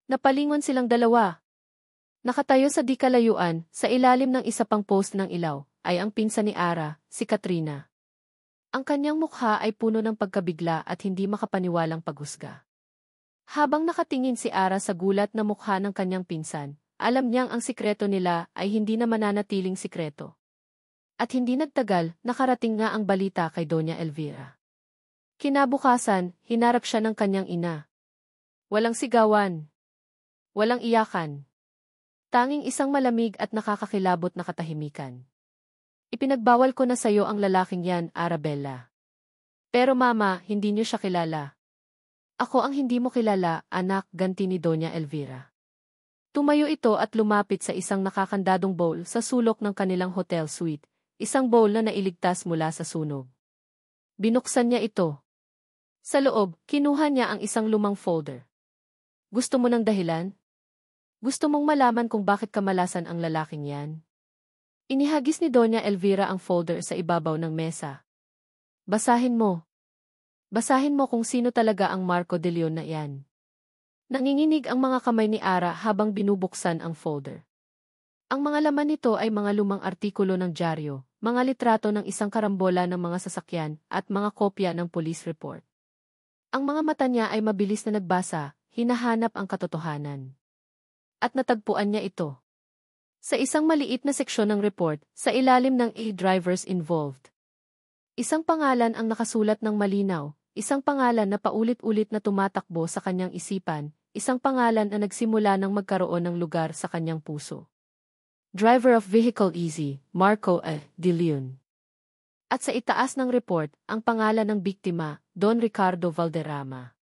S1: Napalingon silang dalawa. Nakatayo sa di kalayuan, sa ilalim ng isa pang post ng ilaw, ay ang pinsan ni Ara, si Katrina. Ang kanyang mukha ay puno ng pagkabigla at hindi makapaniwalang paghusga. Habang nakatingin si Ara sa gulat na mukha ng kanyang pinsan, alam niyang ang sikreto nila ay hindi na mananatiling sikreto. At hindi nagtagal, nakarating nga ang balita kay Doña Elvira. Kinabukasan, hinarap siya ng kanyang ina. Walang sigawan. Walang iyakan. Tanging isang malamig at nakakakilabot na katahimikan. Ipinagbawal ko na sayo ang lalaking yan, Arabella. Pero mama, hindi niyo siya kilala. Ako ang hindi mo kilala, anak, ganti ni Doña Elvira. Tumayo ito at lumapit sa isang nakakandadong bowl sa sulok ng kanilang hotel suite, isang bowl na nailigtas mula sa sunog. Binuksan niya ito. Sa loob, kinuha niya ang isang lumang folder. Gusto mo ng dahilan? Gusto mong malaman kung bakit kamalasan ang lalaking yan? Inihagis ni Doña Elvira ang folder sa ibabaw ng mesa. Basahin mo. Basahin mo kung sino talaga ang Marco de Leon na yan. Nanginginig ang mga kamay ni Ara habang binubuksan ang folder. Ang mga laman nito ay mga lumang artikulo ng dyaryo, mga litrato ng isang karambola ng mga sasakyan, at mga kopya ng police report. Ang mga mata niya ay mabilis na nagbasa, hinahanap ang katotohanan. At natagpuan niya ito. Sa isang maliit na seksyon ng report, sa ilalim ng drivers involved. Isang pangalan ang nakasulat ng malinaw, isang pangalan na paulit-ulit na tumatakbo sa kanyang isipan, isang pangalan na nagsimula ng magkaroon ng lugar sa kanyang puso. Driver of Vehicle Easy, Marco de Leon. At sa itaas ng report, ang pangalan ng biktima, Don Ricardo Valderrama.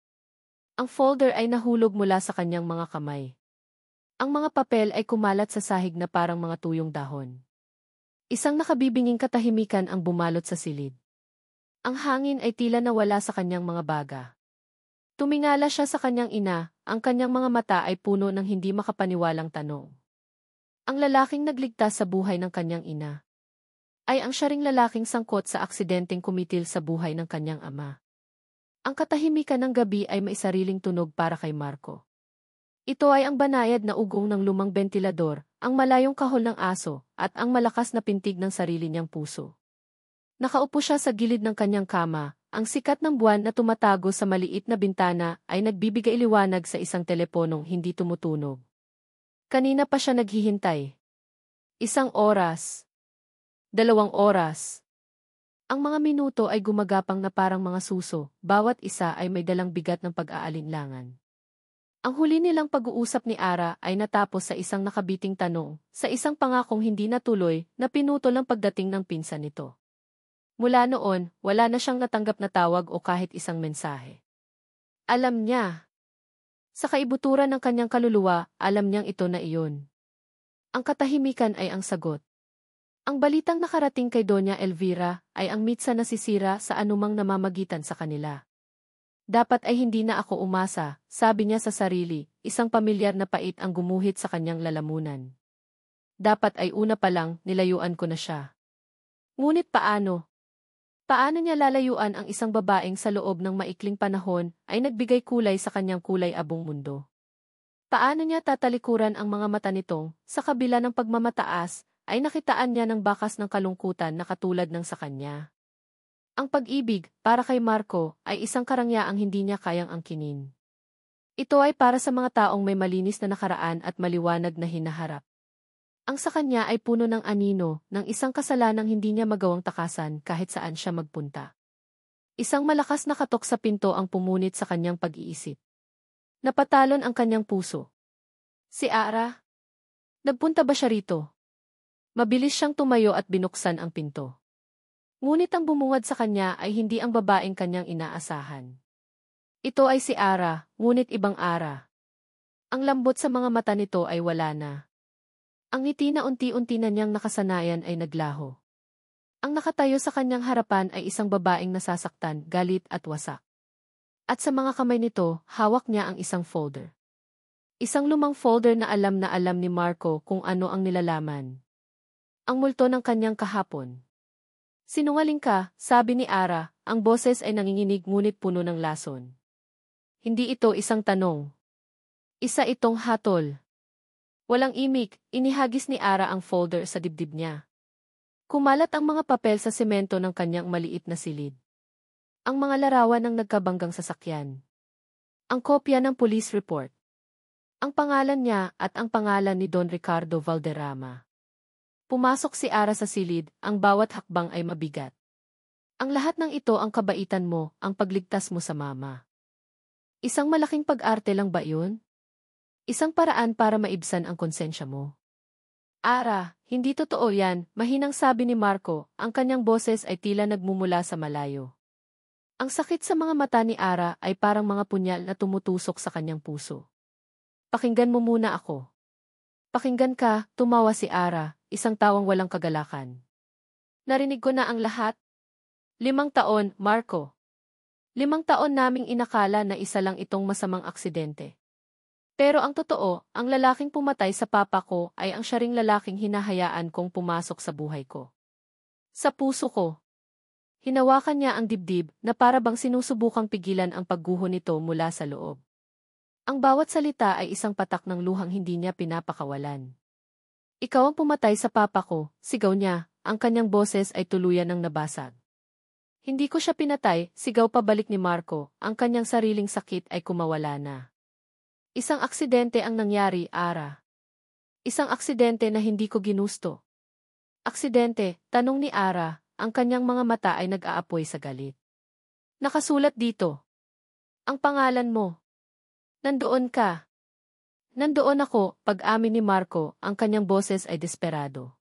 S1: Ang folder ay nahulog mula sa kanyang mga kamay. Ang mga papel ay kumalat sa sahig na parang mga tuyong dahon. Isang nakabibinging katahimikan ang bumalot sa silid. Ang hangin ay tila nawala sa kanyang mga baga. Tumingala siya sa kanyang ina, ang kanyang mga mata ay puno ng hindi makapaniwalang tanong. Ang lalaking nagligtas sa buhay ng kanyang ina ay ang siya ring lalaking sangkot sa aksidenteng kumitil sa buhay ng kanyang ama. Ang katahimikan ng gabi ay may sariling tunog para kay Marco. Ito ay ang banayad na ugong ng lumang bentilador, ang malayong kahol ng aso, at ang malakas na pintig ng sarili niyang puso. Nakaupo siya sa gilid ng kanyang kama, ang sikat ng buwan na tumatago sa maliit na bintana ay nagbibigay liwanag sa isang teleponong hindi tumutunog. Kanina pa siya naghihintay. 1 oras. 2 oras. Ang mga minuto ay gumagapang na parang mga suso, bawat isa ay may dalang bigat ng pag-aalinlangan. Ang huli nilang pag-uusap ni Ara ay natapos sa isang nakabiting tanong, sa isang pangakong hindi natuloy na pinutol ang pagdating ng pinsan nito. Mula noon, wala na siyang natanggap na tawag o kahit isang mensahe. Alam niya. Sa kaibuturan ng kanyang kaluluwa, alam niyang ito na iyon. Ang katahimikan ay ang sagot. Ang balitang nakarating kay Doña Elvira ay ang mitsa na sisira sa anumang namamagitan sa kanila. Dapat ay hindi na ako umasa, sabi niya sa sarili, isang pamilyar na pait ang gumuhit sa kanyang lalamunan. Dapat ay una pa lang, nilayuan ko na siya. Ngunit paano? Paano niya lalayuan ang isang babaeng sa loob ng maikling panahon ay nagbigay kulay sa kanyang kulay abong mundo? Paano niya tatalikuran ang mga mata nitong, sa kabila ng pagmamataas, ay nakitaan niya ng bakas ng kalungkutan na katulad ng sa kanya? Ang pag-ibig, para kay Marco, ay isang karangyaang hindi niya kayang angkinin. Ito ay para sa mga taong may malinis na nakaraan at maliwanag na hinaharap. Ang sa kanya ay puno ng anino, ng isang kasalanang hindi niya magawang takasan kahit saan siya magpunta. Isang malakas na katok sa pinto ang pumunit sa kanyang pag-iisip. Napatalon ang kanyang puso. Si Ara? Nagpunta ba siya rito? Mabilis siyang tumayo at binuksan ang pinto. Ngunit ang bumungad sa kanya ay hindi ang babaeng kanyang inaasahan. Ito ay si Ara, ngunit ibang Ara. Ang lambot sa mga mata nito ay wala na. Ang ngiti na unti-unti na niyang nakasanayan ay naglaho. Ang nakatayo sa kanyang harapan ay isang babaeng nasasaktan, galit at wasak. At sa mga kamay nito, hawak niya ang isang folder. Isang lumang folder na alam ni Marco kung ano ang nilalaman. Ang multo ng kanyang kahapon. Sinungaling ka, sabi ni Ara, ang boses ay nanginginig ngunit puno ng lason. Hindi ito isang tanong. Isa itong hatol. Walang imik, inihagis ni Ara ang folder sa dibdib niya. Kumalat ang mga papel sa semento ng kanyang maliit na silid. Ang mga larawan ng nagkabanggang sasakyan. Ang kopya ng police report. Ang pangalan niya at ang pangalan ni Don Ricardo Valderrama. Pumasok si Ara sa silid, ang bawat hakbang ay mabigat. Ang lahat ng ito ang kabaitan mo, ang pagligtas mo sa mama. Isang malaking pag-arte lang ba yun? Isang paraan para maibsan ang konsensya mo. Ara, hindi totoo yan, mahinang sabi ni Marco, ang kanyang boses ay tila nagmumula sa malayo. Ang sakit sa mga mata ni Ara ay parang mga punyal na tumutusok sa kanyang puso. Pakinggan mo muna ako. Pakinggan ka, tumawa si Ara, isang tawang walang kagalakan. Narinig ko na ang lahat. 5 taon, Marco. 5 taon naming inakala na isa lang itong masamang aksidente. Pero ang totoo, ang lalaking pumatay sa papa ko ay ang siya ring lalaking hinahayaan kong pumasok sa buhay ko. Sa puso ko. Hinawakan niya ang dibdib na para bang sinusubukang pigilan ang pagguho nito mula sa loob. Ang bawat salita ay isang patak ng luhang hindi niya pinapakawalan. Ikaw ang pumatay sa papa ko, sigaw niya, ang kanyang boses ay tuluyan ng nabasag. Hindi ko siya pinatay, sigaw pabalik ni Marco, ang kanyang sariling sakit ay kumawala na. Isang aksidente ang nangyari, Ara. Isang aksidente na hindi ko ginusto. Aksidente, tanong ni Ara, ang kanyang mga mata ay nag-aapoy sa galit. Nakasulat dito. Ang pangalan mo. Nandoon ka. Nandoon ako, pag-amin ni Marco, ang kanyang boses ay desperado.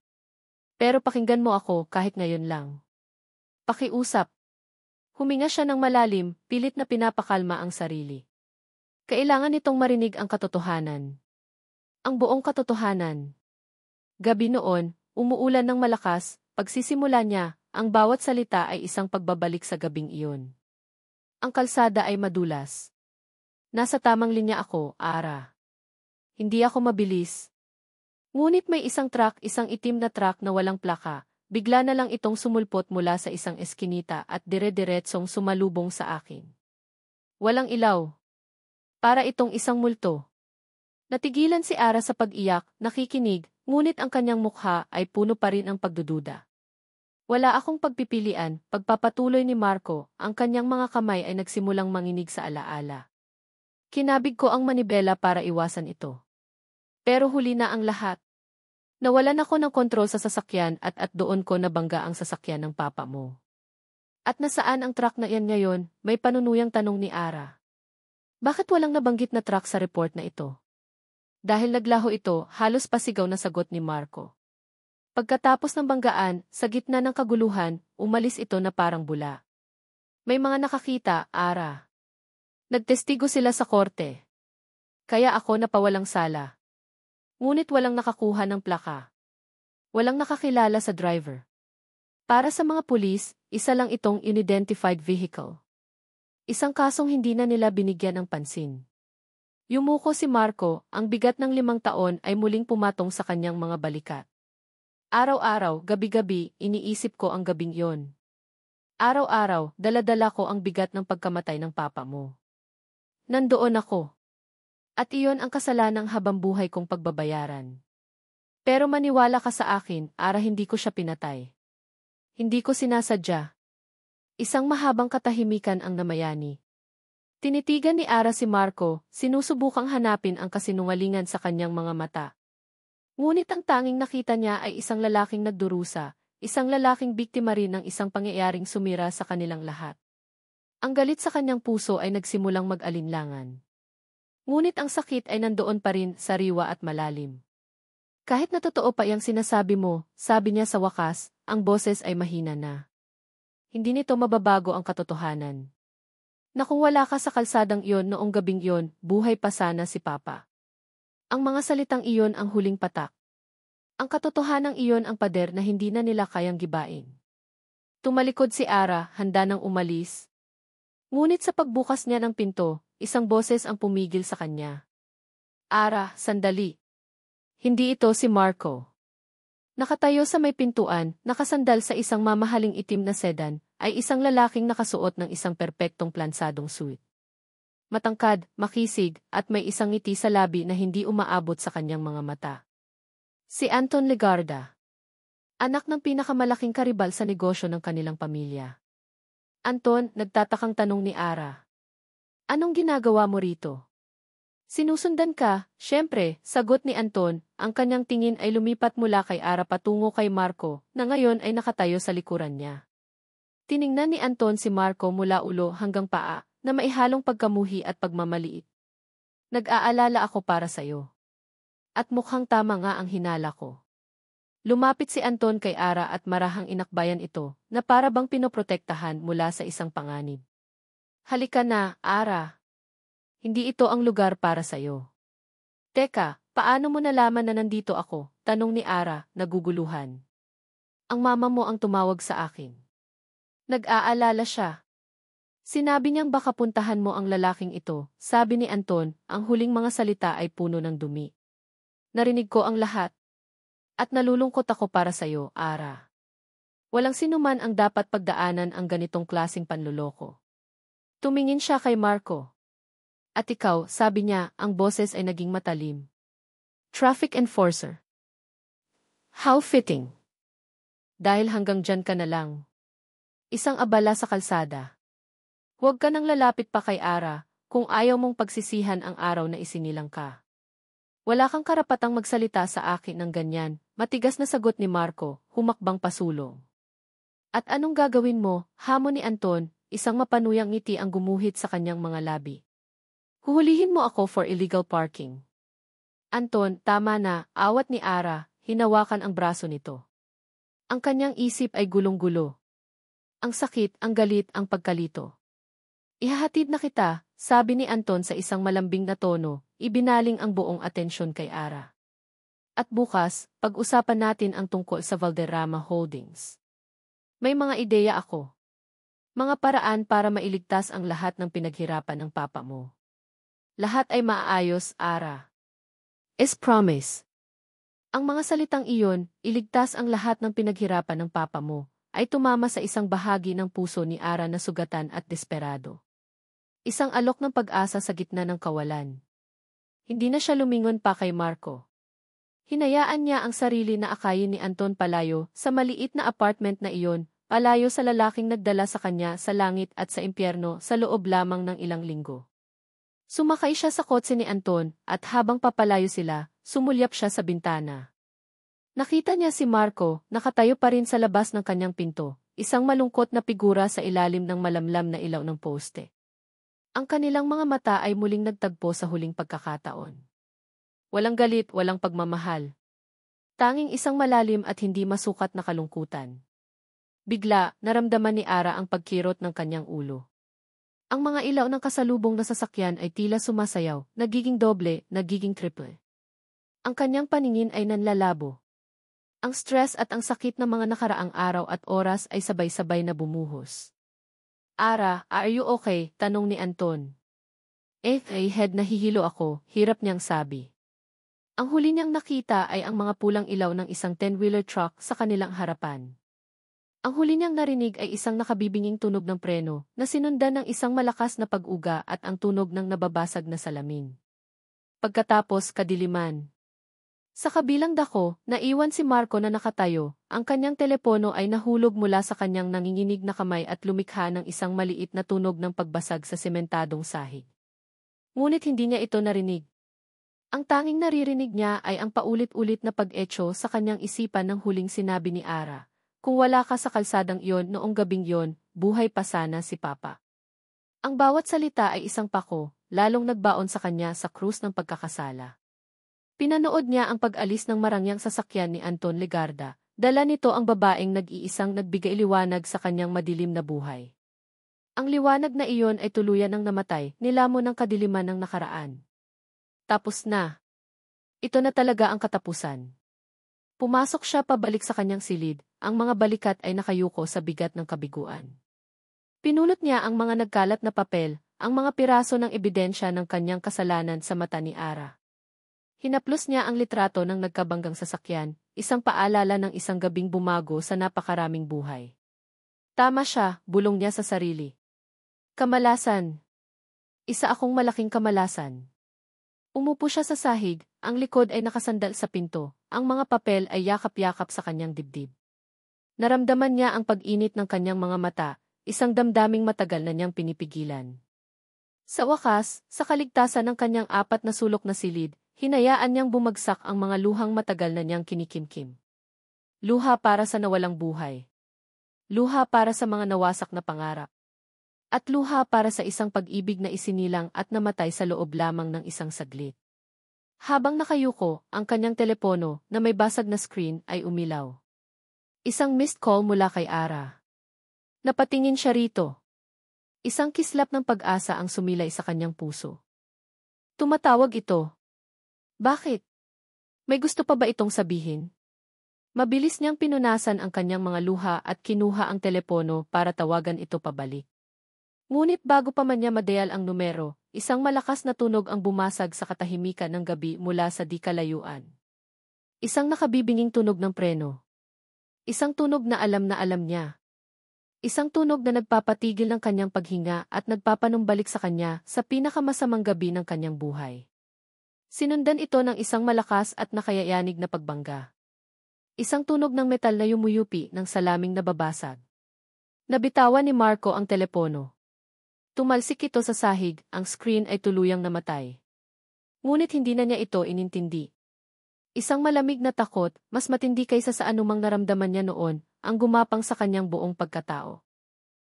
S1: Pero pakinggan mo ako kahit ngayon lang. Pakiusap. Huminga siya ng malalim, pilit na pinapakalma ang sarili. Kailangan nitong marinig ang katotohanan. Ang buong katotohanan. Gabi noon, umuulan ng malakas, pagsisimula niya, ang bawat salita ay isang pagbabalik sa gabing iyon. Ang kalsada ay madulas. Nasa tamang linya ako, Ara. Hindi ako mabilis. Ngunit may isang truck, isang itim na truck na walang plaka, bigla na lang itong sumulpot mula sa isang eskinita at dire-diretsong sumalubong sa akin. Walang ilaw. Para itong isang multo. Natigilan si Ara sa pag-iyak, nakikinig, ngunit ang kanyang mukha ay puno pa rin ang pagdududa. Wala akong pagpipilian, pagpapatuloy ni Marco, ang kanyang mga kamay ay nagsimulang manginig sa alaala. Kinabig ko ang manibela para iwasan ito. Pero huli na ang lahat. Nawalan ako ng kontrol sa sasakyan at doon ko nabangga ang sasakyan ng papa mo. At nasaan ang truck na iyan ngayon, may panunuyang tanong ni Ara. Bakit walang nabanggit na truck sa report na ito? Dahil naglaho ito, halos pasigaw na sagot ni Marco. Pagkatapos ng banggaan, sa gitna ng kaguluhan, umalis ito na parang bula. May mga nakakita, Ara. Nagtestigo sila sa korte. Kaya ako napawalang sala. Ngunit walang nakakuha ng plaka. Walang nakakilala sa driver. Para sa mga pulis, isa lang itong unidentified vehicle. Isang kasong hindi na nila binigyan ng pansin. Yumuko si Marco, ang bigat ng 5 taon ay muling pumatong sa kanyang mga balikat. Araw-araw, gabi-gabi, iniisip ko ang gabing yon. Araw-araw, dala-dala ko ang bigat ng pagkamatay ng papa mo. Nandoon ako. At iyon ang kasalanang habang buhay kong pagbabayaran. Pero maniwala ka sa akin, Ara, hindi ko siya pinatay. Hindi ko sinasadya. Isang mahabang katahimikan ang namayani. Tinitigan ni Ara si Marco, sinusubukang hanapin ang kasinungalingan sa kanyang mga mata. Ngunit ang tanging nakita niya ay isang lalaking nagdurusa, isang lalaking biktima rin ng isang pangyayaring sumira sa kanilang lahat. Ang galit sa kanyang puso ay nagsimulang mag-alinlangan. Ngunit ang sakit ay nandoon pa rin, sariwa at malalim. Kahit na totoo pa iyang sinasabi mo, sabi niya sa wakas, ang boses ay mahina na. Hindi nito mababago ang katotohanan. Na kung wala ka sa kalsadang iyon noong gabing iyon, buhay pa sana si Papa. Ang mga salitang iyon ang huling patak. Ang katotohanang iyon ang pader na hindi na nila kayang gibain. Tumalikod si Ara, handa nang umalis. Ngunit sa pagbukas niya ng pinto, isang boses ang pumigil sa kanya. Ara, sandali. Hindi ito si Marco. Nakatayo sa may pintuan, nakasandal sa isang mamahaling itim na sedan, ay isang lalaking nakasuot ng isang perpektong plansadong suit. Matangkad, makisig, at may isang ngiti sa labi na hindi umaabot sa kanyang mga mata. Si Anton Legarda. Anak ng pinakamalaking karibal sa negosyo ng kanilang pamilya. Anton, nagtatakang tanong ni Ara. Anong ginagawa mo rito? Sinusundan ka, syempre, sagot ni Anton, ang kanyang tingin ay lumipat mula kay Ara patungo kay Marco, na ngayon ay nakatayo sa likuran niya. Tiningnan ni Anton si Marco mula ulo hanggang paa, na maihalong pagkamuhi at pagmamaliit. Nag-aalala ako para sa'yo. At mukhang tama nga ang hinala ko. Lumapit si Anton kay Ara at marahang inakbayan ito, na para bang pinoprotektahan mula sa isang panganib. Halika na, Ara. Hindi ito ang lugar para sa'yo. Teka, paano mo nalaman na nandito ako? Tanong ni Ara, naguguluhan. Ang mama mo ang tumawag sa akin. Nag-aalala siya. Sinabi niyang baka puntahan mo ang lalaking ito, sabi ni Anton, ang huling mga salita ay puno ng dumi. Narinig ko ang lahat. At nalulungkot ako para sa'yo, Ara. Walang sinuman ang dapat pagdaanan ang ganitong klaseng panloloko. Tumingin siya kay Marco. At ikaw, sabi niya, ang boses ay naging matalim. Traffic enforcer. How fitting. Dahil hanggang dyan ka na lang. Isang abala sa kalsada. Huwag ka nang lalapit pa kay Ara, kung ayaw mong pagsisihan ang araw na isinilang ka. Wala kang karapatang magsalita sa akin ng ganyan, matigas na sagot ni Marco, humakbang pasulong. At anong gagawin mo, hamon ni Anton, isang mapanuyang ngiti ang gumuhit sa kanyang mga labi. Huhulihin mo ako for illegal parking. Anton, tama na, awat ni Ara, hinawakan ang braso nito. Ang kanyang isip ay gulong-gulo. Ang sakit, ang galit, ang pagkalito. Ihahatid na kita, sabi ni Anton sa isang malambing na tono, ibinaling ang buong atensyon kay Ara. At bukas, pag-usapan natin ang tungkol sa Valderrama Holdings. May mga ideya ako. Mga paraan para mailigtas ang lahat ng pinaghirapan ng papa mo. Lahat ay maaayos, Ara. Is promise. Ang mga salitang iyon, iligtas ang lahat ng pinaghirapan ng papa mo, ay tumama sa isang bahagi ng puso ni Ara na sugatan at desperado. Isang alok ng pag-asa sa gitna ng kawalan. Hindi na siya lumingon pa kay Marco. Hinayaan niya ang sarili na akayin ni Anton palayo sa maliit na apartment na iyon, palayo sa lalaking nagdala sa kanya sa langit at sa impyerno sa loob lamang ng ilang linggo. Sumakay siya sa kotse ni Anton at habang papalayo sila, sumulyap siya sa bintana. Nakita niya si Marco, nakatayo pa rin sa labas ng kanyang pinto, isang malungkot na figura sa ilalim ng malamlam na ilaw ng poste. Ang kanilang mga mata ay muling nagtagpo sa huling pagkakataon. Walang galit, walang pagmamahal. Tanging isang malalim at hindi masukat na kalungkutan. Bigla, naramdaman ni Ara ang pagkirot ng kanyang ulo. Ang mga ilaw ng kasalubong na sasakyan ay tila sumasayaw, nagiging doble, nagiging triple. Ang kanyang paningin ay nanlalabo. Ang stress at ang sakit ng mga nakaraang araw at oras ay sabay-sabay na bumuhos. Ara, are you okay? Tanong ni Anton. Head nahihilo ako, hirap niyang sabi. Ang huli niyang nakita ay ang mga pulang ilaw ng isang 10-wheeler truck sa kanilang harapan. Ang huli niyang narinig ay isang nakabibinging tunog ng preno na sinundan ng isang malakas na pag-uga at ang tunog ng nababasag na salamin. Pagkatapos kadiliman. Sa kabilang dako, naiwan si Marco na nakatayo, ang kanyang telepono ay nahulog mula sa kanyang nanginginig na kamay at lumikha ng isang maliit na tunog ng pagbasag sa sementadong sahig. Ngunit hindi niya ito narinig. Ang tanging naririnig niya ay ang paulit-ulit na pag-echo sa kanyang isipan ng huling sinabi ni Ara. Kung wala ka sa kalsadang iyon noong gabing iyon, buhay pa sana si Papa. Ang bawat salita ay isang pako, lalong nagbaon sa kanya sa krus ng pagkakasala. Pinanood niya ang pag-alis ng marangyang sasakyan ni Anton Legarda, dala nito ang babaeng nag-iisang nagbigay liwanag sa kanyang madilim na buhay. Ang liwanag na iyon ay tuluyan ng namatay, nilamon ng kadiliman ng nakaraan. Tapos na. Ito na talaga ang katapusan. Pumasok siya pabalik sa kanyang silid, ang mga balikat ay nakayuko sa bigat ng kabiguan. Pinulot niya ang mga nagkalat na papel, ang mga piraso ng ebidensya ng kanyang kasalanan sa mata ni Ara. Hinaplos niya ang litrato ng nagkabanggang sasakyan, isang paalala ng isang gabing bumago sa napakaraming buhay. Tama siya, bulong niya sa sarili. Kamalasan. Isa akong malaking kamalasan. Umupo siya sa sahig, ang likod ay nakasandal sa pinto, ang mga papel ay yakap-yakap sa kanyang dibdib. Naramdaman niya ang pag-init ng kanyang mga mata, isang damdaming matagal na niyang pinipigilan. Sa wakas, sa kaligtasan ng kanyang apat na sulok na silid, hinayaan niyang bumagsak ang mga luhang matagal na niyang kinikimkim. Luha para sa nawalang buhay. Luha para sa mga nawasak na pangarap. At luha para sa isang pag-ibig na isinilang at namatay sa loob lamang ng isang saglit. Habang nakayuko, ang kanyang telepono na may basag na screen ay umilaw. Isang missed call mula kay Ara. Napatingin siya rito. Isang kislap ng pag-asa ang sumilay sa kanyang puso. Tumatawag ito. Bakit? May gusto pa ba itong sabihin? Mabilis niyang pinunasan ang kanyang mga luha at kinuha ang telepono para tawagan ito pabalik. Ngunit bago pa man niya madial ang numero, isang malakas na tunog ang bumasag sa katahimikan ng gabi mula sa di kalayuan. Isang nakabibinging tunog ng preno. Isang tunog na alam niya. Isang tunog na nagpapatigil ng kanyang paghinga at nagpapanumbalik sa kanya sa pinakamasamang gabi ng kanyang buhay. Sinundan ito ng isang malakas at nakayayanig na pagbangga. Isang tunog ng metal na yumuyupi ng salaming nababasag. Nabitawan ni Marco ang telepono. Tumalsik ito sa sahig, ang screen ay tuluyang namatay. Ngunit hindi na niya ito inintindi. Isang malamig na takot, mas matindi kaysa sa anumang naramdaman niya noon, ang gumapang sa kanyang buong pagkatao.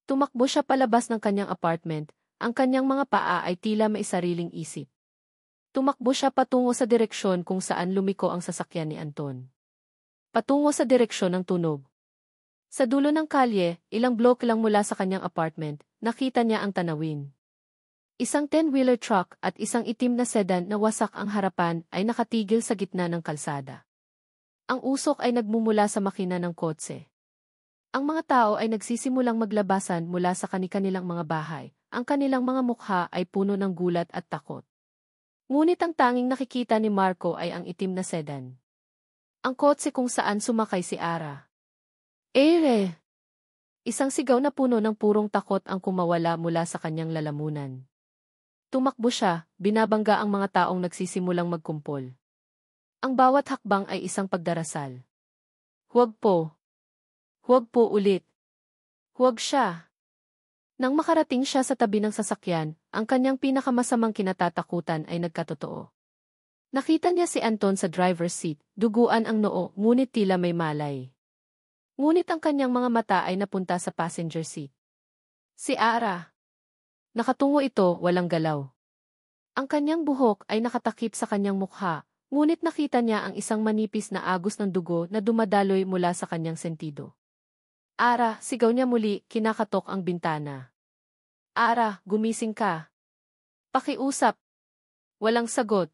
S1: Tumakbo siya palabas ng kanyang apartment, ang kanyang mga paa ay tila may sariling isip. Tumakbo siya patungo sa direksyon kung saan lumiko ang sasakyan ni Anton. Patungo sa direksyon ng tunog. Sa dulo ng kalye, ilang blok lang mula sa kanyang apartment, nakita niya ang tanawin. Isang 10-wheeler truck at isang itim na sedan na wasak ang harapan ay nakatigil sa gitna ng kalsada. Ang usok ay nagmumula sa makina ng kotse. Ang mga tao ay nagsisimulang maglabasan mula sa kanilang mga bahay. Ang kanilang mga mukha ay puno ng gulat at takot. Ngunit ang tanging nakikita ni Marco ay ang itim na sedan. Ang kotse kung saan sumakay si Ara. Ere! Isang sigaw na puno ng purong takot ang kumawala mula sa kanyang lalamunan. Tumakbo siya, binabangga ang mga taong nagsisimulang magkumpol. Ang bawat hakbang ay isang pagdarasal. Huwag po. Huwag po ulit. Huwag siya. Nang makarating siya sa tabi ng sasakyan, ang kanyang pinakamasamang kinatatakutan ay nagkatotoo. Nakita niya si Anton sa driver's seat, duguan ang noo, ngunit tila may malay. Ngunit ang kanyang mga mata ay napunta sa passenger seat. Si Ara. Nakatungo ito, walang galaw. Ang kanyang buhok ay nakatakip sa kanyang mukha, ngunit nakita niya ang isang manipis na agos ng dugo na dumadaloy mula sa kanyang sentido. Ara, sigaw niya muli, kinakatok ang bintana. Ara, gumising ka. Pakiusap. Walang sagot.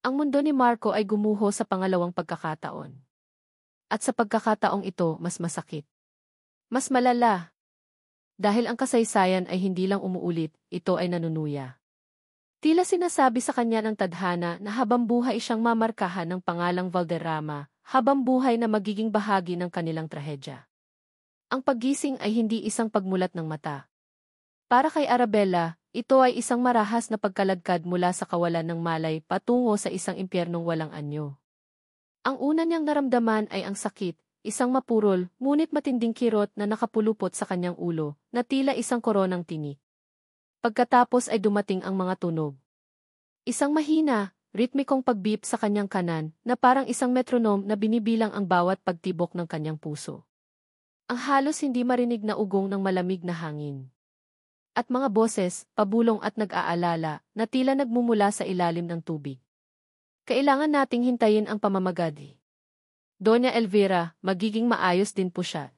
S1: Ang mundo ni Marco ay gumuho sa pangalawang pagkakataon. At sa pagkakataong ito, mas masakit. Mas malala. Dahil ang kasaysayan ay hindi lang umuulit, ito ay nanunuya. Tila sinasabi sa kanya ng tadhana na habang buhay siyang mamarkahan ng pangalang Valderrama, habang buhay na magiging bahagi ng kanilang trahedya. Ang paggising ay hindi isang pagmulat ng mata. Para kay Arabella, ito ay isang marahas na pagkaladkad mula sa kawalan ng malay patungo sa isang impyernong walang anyo. Ang una niyang naramdaman ay ang sakit, isang mapurol, ngunit matinding kirot na nakapulupot sa kanyang ulo, na tila isang koronang tinik. Pagkatapos ay dumating ang mga tunog. Isang mahina, ritmikong pagbeep sa kanyang kanan, na parang isang metronome na binibilang ang bawat pagtibok ng kanyang puso. Ang halos hindi marinig na ugong ng malamig na hangin. At mga boses, pabulong at nag-aalala, na tila nagmumula sa ilalim ng tubig. Kailangan nating hintayin ang pamamagadi. Doña Elvira, magiging maayos din po siya.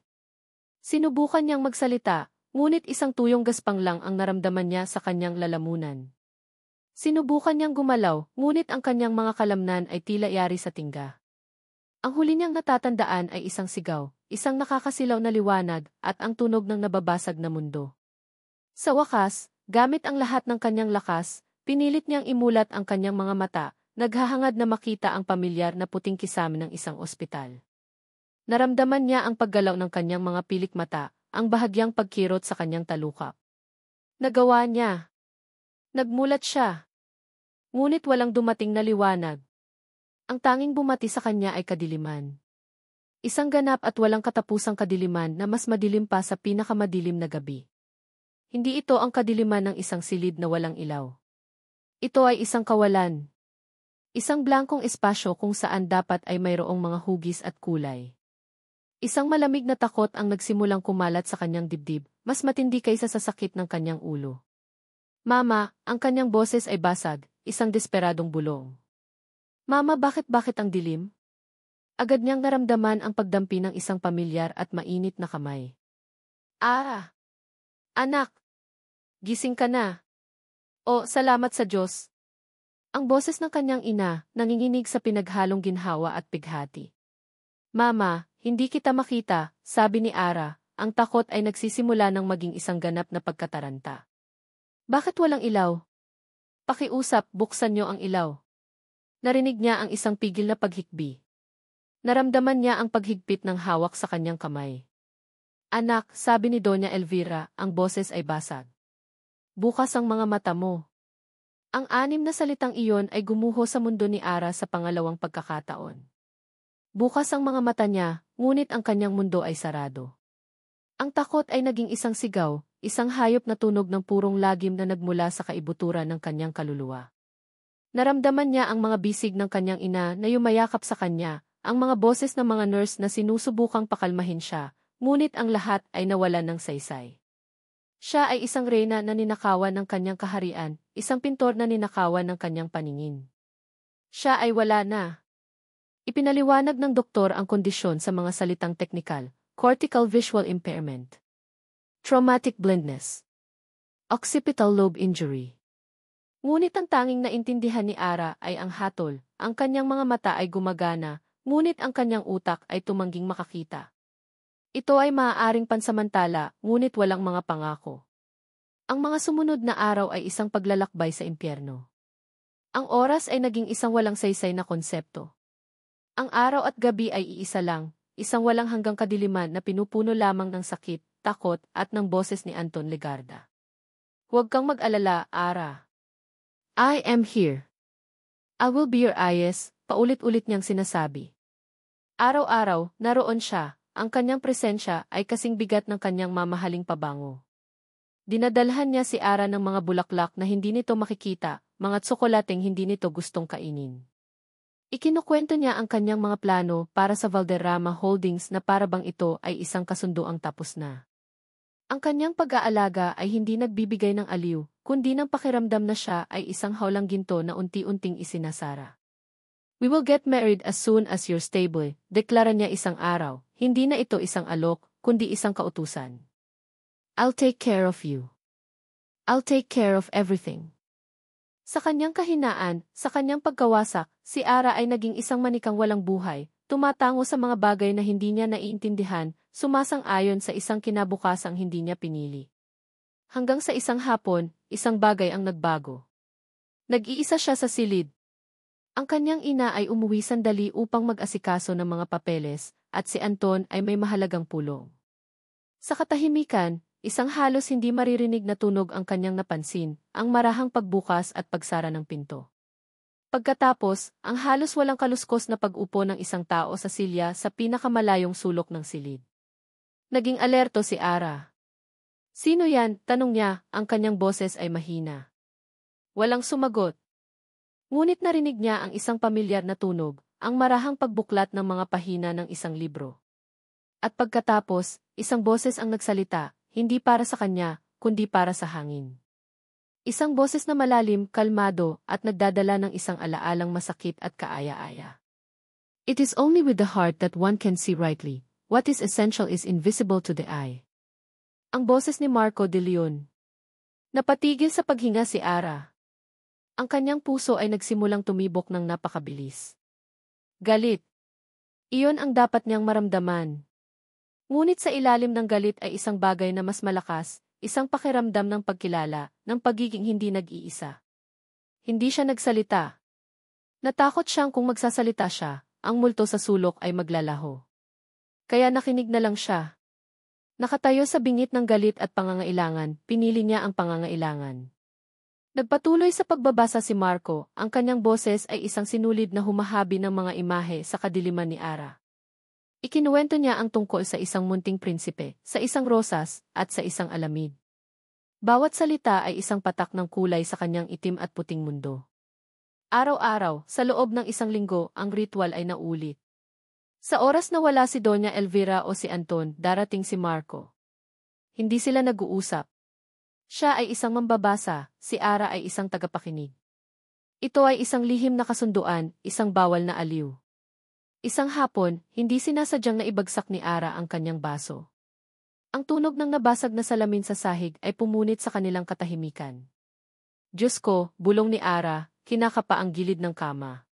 S1: Sinubukan niyang magsalita, ngunit isang tuyong gaspang lang ang naramdaman niya sa kanyang lalamunan. Sinubukan niyang gumalaw, ngunit ang kanyang mga kalamnan ay tila yari sa tingga. Ang huli niyang natatandaan ay isang sigaw, isang nakakasilaw na liwanag, at ang tunog ng nababasag na mundo. Sa wakas, gamit ang lahat ng kanyang lakas, pinilit niyang imulat ang kanyang mga mata, naghahangad na makita ang pamilyar na puting kisame ng isang ospital. Naramdaman niya ang paggalaw ng kanyang mga pilik mata, ang bahagyang pagkirot sa kanyang talukap. Nagawa niya. Nagmulat siya. Ngunit walang dumating na liwanag. Ang tanging bumati sa kanya ay kadiliman. Isang ganap at walang katapusang kadiliman na mas madilim pa sa pinakamadilim na gabi. Hindi ito ang kadiliman ng isang silid na walang ilaw. Ito ay isang kawalan. Isang blankong espasyo kung saan dapat ay mayroong mga hugis at kulay. Isang malamig na takot ang nagsimulang kumalat sa kanyang dibdib, mas matindi kaysa sa sakit ng kanyang ulo. Mama, ang kanyang boses ay basag, isang desperadong bulong. Mama, bakit ang dilim? Agad niyang naramdaman ang pagdampi ng isang pamilyar at mainit na kamay. Ah! Anak! Gising ka na. O, salamat sa Diyos. Ang boses ng kanyang ina, nanginginig sa pinaghalong ginhawa at pighati. Mama, hindi kita makita, sabi ni Ara, ang takot ay nagsisimula ng maging isang ganap na pagkataranta. Bakit walang ilaw? Pakiusap, buksan niyo ang ilaw. Narinig niya ang isang pigil na paghikbi. Naramdaman niya ang paghigpit ng hawak sa kanyang kamay. Anak, sabi ni Doña Elvira, ang boses ay basag. Bukas ang mga mata mo. Ang anim na salitang iyon ay gumuho sa mundo ni Ara sa pangalawang pagkakataon. Bukas ang mga mata niya, ngunit ang kanyang mundo ay sarado. Ang takot ay naging isang sigaw, isang hayop na tunog ng purong lagim na nagmula sa kaibuturan ng kanyang kaluluwa. Naramdaman niya ang mga bisig ng kanyang ina na yumayakap sa kanya, ang mga boses ng mga nurse na sinusubukang pakalmahin siya, ngunit ang lahat ay nawalan ng saysay. Siya ay isang reyna na ninakawan ng kanyang kaharian, isang pintor na ninakawan ng kanyang paningin. Siya ay wala na. Ipinaliwanag ng doktor ang kondisyon sa mga salitang teknikal, cortical visual impairment, traumatic blindness, occipital lobe injury. Ngunit ang tanging naintindihan ni Ara ay ang hatol, ang kanyang mga mata ay gumagana, ngunit ang kanyang utak ay tumangging makakita. Ito ay maaaring pansamantala, ngunit walang mga pangako. Ang mga sumunod na araw ay isang paglalakbay sa impyerno. Ang oras ay naging isang walang saysay na konsepto. Ang araw at gabi ay iisa lang, isang walang hanggang kadiliman na pinupuno lamang ng sakit, takot, at ng boses ni Anton Legarda. Huwag kang mag-alala, Ara. I am here. I will be your eyes, paulit-ulit niyang sinasabi. Araw-araw, naroon siya, ang kanyang presensya ay kasing bigat ng kanyang mamahaling pabango. Dinadalhan niya si Ara ng mga bulaklak na hindi nito makikita, mga tsokolating hindi nito gustong kainin. Ikinukwento niya ang kanyang mga plano para sa Valderrama Holdings na para bang ito ay isang kasunduang tapos na. Ang kanyang pag-aalaga ay hindi nagbibigay ng aliw, kundi ng pakiramdam na siya ay isang hawlang ginto na unti-unting isinasara. We will get married as soon as you're stable, deklara niya isang araw, hindi na ito isang alok, kundi isang kautusan. I'll take care of you. I'll take care of everything. Sa kanyang kahinaan, sa kanyang pagkawasak, si Ara ay naging isang manikang walang buhay, tumatango sa mga bagay na hindi niya naiintindihan, sumasang-ayon sa isang kinabukasang hindi niya pinili. Hanggang sa isang hapon, isang bagay ang nagbago. Nag-iisa siya sa silid. Ang kanyang ina ay umuwi sandali upang mag-asikaso ng mga papeles, at si Anton ay may mahalagang pulong. Sa katahimikan, isang halos hindi maririnig na tunog ang kanyang napansin, ang marahang pagbukas at pagsara ng pinto. Pagkatapos, ang halos walang kaluskos na pag-upo ng isang tao sa silya sa pinakamalayong sulok ng silid. Naging alerto si Ara. Sino yan? Tanong niya, ang kanyang boses ay mahina. Walang sumagot. Ngunit narinig niya ang isang pamilyar na tunog, ang marahang pagbuklat ng mga pahina ng isang libro. At pagkatapos, isang boses ang nagsalita, hindi para sa kanya, kundi para sa hangin. Isang boses na malalim, kalmado, at nagdadala ng isang alaalang masakit at kaaya-aya. It is only with the heart that one can see rightly. What is essential is invisible to the eye. Ang boses ni Marco de Leon. Napatigil sa paghinga si Ara. Ang kanyang puso ay nagsimulang tumibok ng napakabilis. Galit. Iyon ang dapat niyang maramdaman. Ngunit sa ilalim ng galit ay isang bagay na mas malakas, isang pakiramdam ng pagkilala, ng pagiging hindi nag-iisa. Hindi siya nagsalita. Natakot siyang kung magsasalita siya, ang multo sa sulok ay maglalaho. Kaya nakinig na lang siya. Nakatayo sa bingit ng galit at pangangailangan, pinili niya ang pangangailangan. Nagpatuloy sa pagbabasa si Marco, ang kanyang boses ay isang sinulid na humahabi ng mga imahe sa kadiliman ni Ara. Ikinuwento niya ang tungkol sa isang munting prinsipe, sa isang rosas, at sa isang alamid. Bawat salita ay isang patak ng kulay sa kanyang itim at puting mundo. Araw-araw, sa loob ng isang linggo, ang ritual ay naulit. Sa oras na wala si Doña Elvira o si Anton, darating si Marco. Hindi sila nag-uusap. Siya ay isang mambabasa, si Ara ay isang tagapakinig. Ito ay isang lihim na kasunduan, isang bawal na aliw. Isang hapon, hindi sinasadyang naibagsak ni Ara ang kanyang baso. Ang tunog ng nabasag na salamin sa sahig ay pumunit sa kanilang katahimikan. Diyos ko, bulong ni Ara, kinakapa ang gilid ng kama.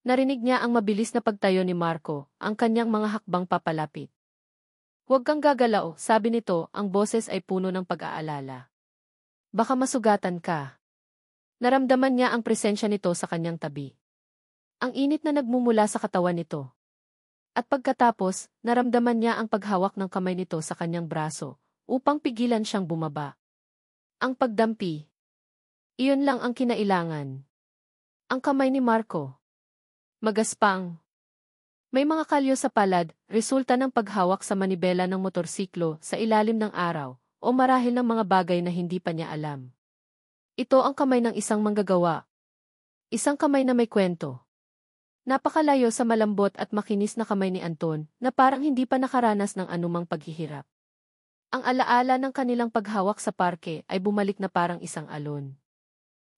S1: Narinig niya ang mabilis na pagtayo ni Marco, ang kanyang mga hakbang papalapit. Huwag kang gagalaw, sabi nito, ang boses ay puno ng pag-aalala. Baka masugatan ka. Naramdaman niya ang presensya nito sa kanyang tabi. Ang init na nagmumula sa katawan nito. At pagkatapos, naramdaman niya ang paghawak ng kamay nito sa kanyang braso, upang pigilan siyang bumaba. Ang pagdampi. Iyon lang ang kinailangan. Ang kamay ni Marco. Magaspang. May mga kalyo sa palad, resulta ng paghawak sa manibela ng motorsiklo sa ilalim ng araw, o marahil ng mga bagay na hindi pa niya alam. Ito ang kamay ng isang manggagawa. Isang kamay na may kwento. Napakalayo sa malambot at makinis na kamay ni Anton, na parang hindi pa nakaranas ng anumang paghihirap. Ang alaala ng kanilang paghawak sa parke ay bumalik na parang isang alon.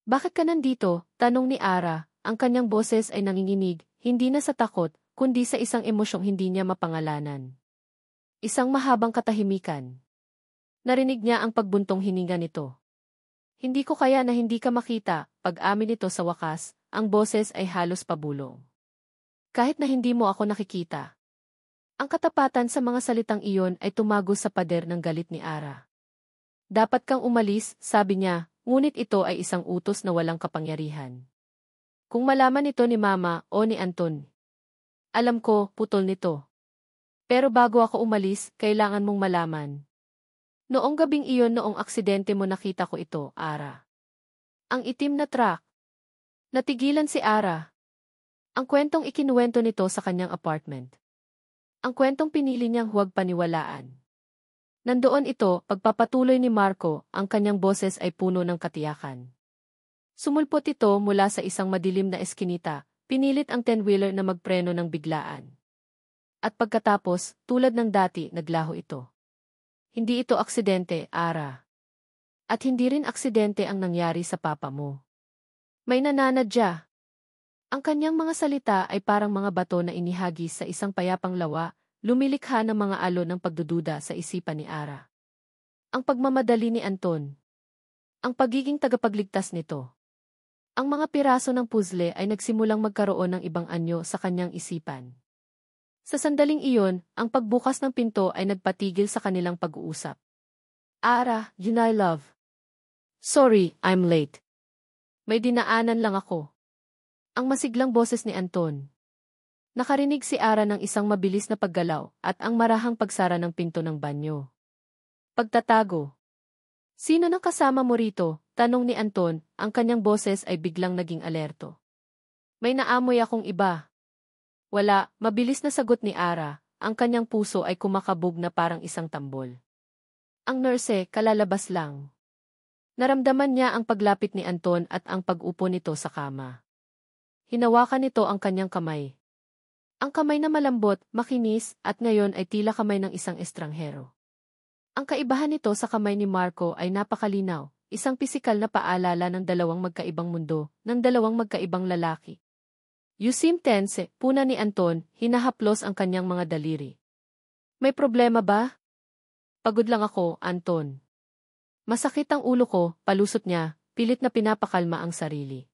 S1: Bakit ka nandito? Tanong ni Ara, ang kanyang boses ay nanginginig, hindi na sa takot, kundi sa isang emosyong hindi niya mapangalanan. Isang mahabang katahimikan. Narinig niya ang pagbuntong hininga nito. Hindi ko kaya na hindi ka makita, pag-amin nito sa wakas, ang boses ay halos pabulong. Kahit na hindi mo ako nakikita. Ang katapatan sa mga salitang iyon ay tumagos sa pader ng galit ni Ara. Dapat kang umalis, sabi niya, ngunit ito ay isang utos na walang kapangyarihan. Kung malaman ito ni Mama o ni Anton, alam ko, putol nito. Pero bago ako umalis, kailangan mong malaman. Noong gabing iyon noong aksidente mo nakita ko ito, Ara. Ang itim na truck. Natigilan si Ara. Ang kwentong ikinuwento nito sa kanyang apartment. Ang kwentong pinili niyang huwag paniwalaan. Nandoon ito, pagpapatuloy ni Marco, ang kanyang boses ay puno ng katiyakan. Sumulpot ito mula sa isang madilim na eskinita, pinilit ang 10-wheeler na magpreno ng biglaan. At pagkatapos, tulad ng dati, naglaho ito. Hindi ito aksidente, Ara. At hindi rin aksidente ang nangyari sa papa mo. May nananadya. Ang kanyang mga salita ay parang mga bato na inihagis sa isang payapang lawa, lumilikha ng mga alon ng pagdududa sa isipan ni Ara. Ang pagmamadali ni Anton. Ang pagiging tagapagligtas nito. Ang mga piraso ng puzzle ay nagsimulang magkaroon ng ibang anyo sa kanyang isipan. Sa sandaling iyon, ang pagbukas ng pinto ay nagpatigil sa kanilang pag-uusap. Ara, yun I love. Sorry, I'm late. May dinaanan lang ako. Ang masiglang boses ni Anton. Nakarinig si Ara ng isang mabilis na paggalaw at ang marahang pagsara ng pinto ng banyo. Pagtatago. Sino nang kasama mo rito? Tanong ni Anton, ang kanyang boses ay biglang naging alerto. May naamoy akong iba. Wala, mabilis na sagot ni Ara, ang kanyang puso ay kumakabog na parang isang tambol. Ang nurse, kalalabas lang. Naramdaman niya ang paglapit ni Anton at ang pag-upo nito sa kama. Hinawakan nito ang kanyang kamay. Ang kamay na malambot, makinis, at ngayon ay tila kamay ng isang estranghero. Ang kaibahan nito sa kamay ni Marco ay napakalinaw, isang pisikal na paalala ng dalawang magkaibang mundo, ng dalawang magkaibang lalaki. You seem tense, puna ni Anton, hinahaplos ang kanyang mga daliri. May problema ba? Pagod lang ako, Anton. Masakit ang ulo ko, palusot niya, pilit na pinapakalma ang sarili.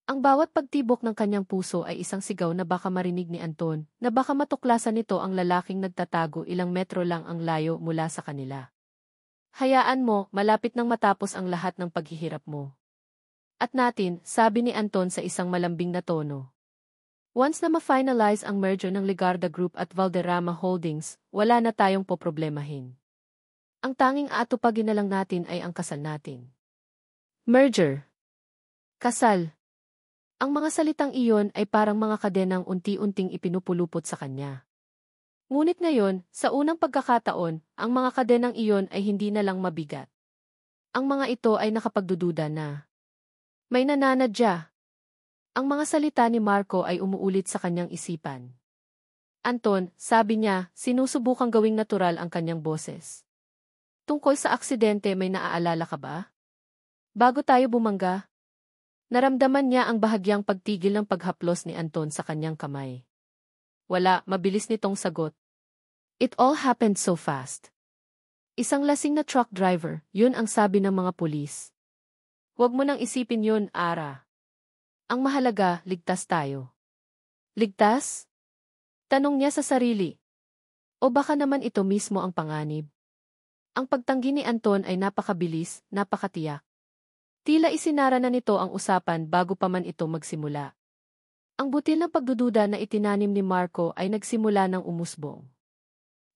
S1: Ang bawat pagtibok ng kanyang puso ay isang sigaw na baka marinig ni Anton, na baka matuklasan nito ang lalaking nagtatago ilang metro lang ang layo mula sa kanila. Hayaan mo, malapit nang matapos ang lahat ng paghihirap mo. At natin, sabi ni Anton sa isang malambing na tono. Once na ma-finalize ang merger ng Legarda Group at Valderrama Holdings, wala na tayong poproblemahin. Ang tanging aatupagin na lang natin ay ang kasal natin. Merger. Kasal. Ang mga salitang iyon ay parang mga kadenang unti-unting ipinupulupot sa kanya. Ngunit ngayon, sa unang pagkakataon, ang mga kadenang iyon ay hindi na lang mabigat. Ang mga ito ay nakapagdududa na. May nananadya. Ang mga salita ni Marco ay umuulit sa kanyang isipan. Anton, sabi niya, sinusubukang gawing natural ang kanyang boses. Tungkol sa aksidente may naaalala ka ba? Bago tayo bumangga, naramdaman niya ang bahagyang pagtigil ng paghaplos ni Anton sa kanyang kamay. Wala, mabilis nitong sagot. It all happened so fast. Isang lasing na truck driver, yun ang sabi ng mga pulis. Huwag mo nang isipin yun, Ara. Ang mahalaga, ligtas tayo. Ligtas? Tanong niya sa sarili. O baka naman ito mismo ang panganib? Ang pagtanggi ni Anton ay napakabilis, napakatiyak. Tila isinara na nito ang usapan bago pa man ito magsimula. Ang butil ng pagdududa na itinanim ni Marco ay nagsimula ng umusbong.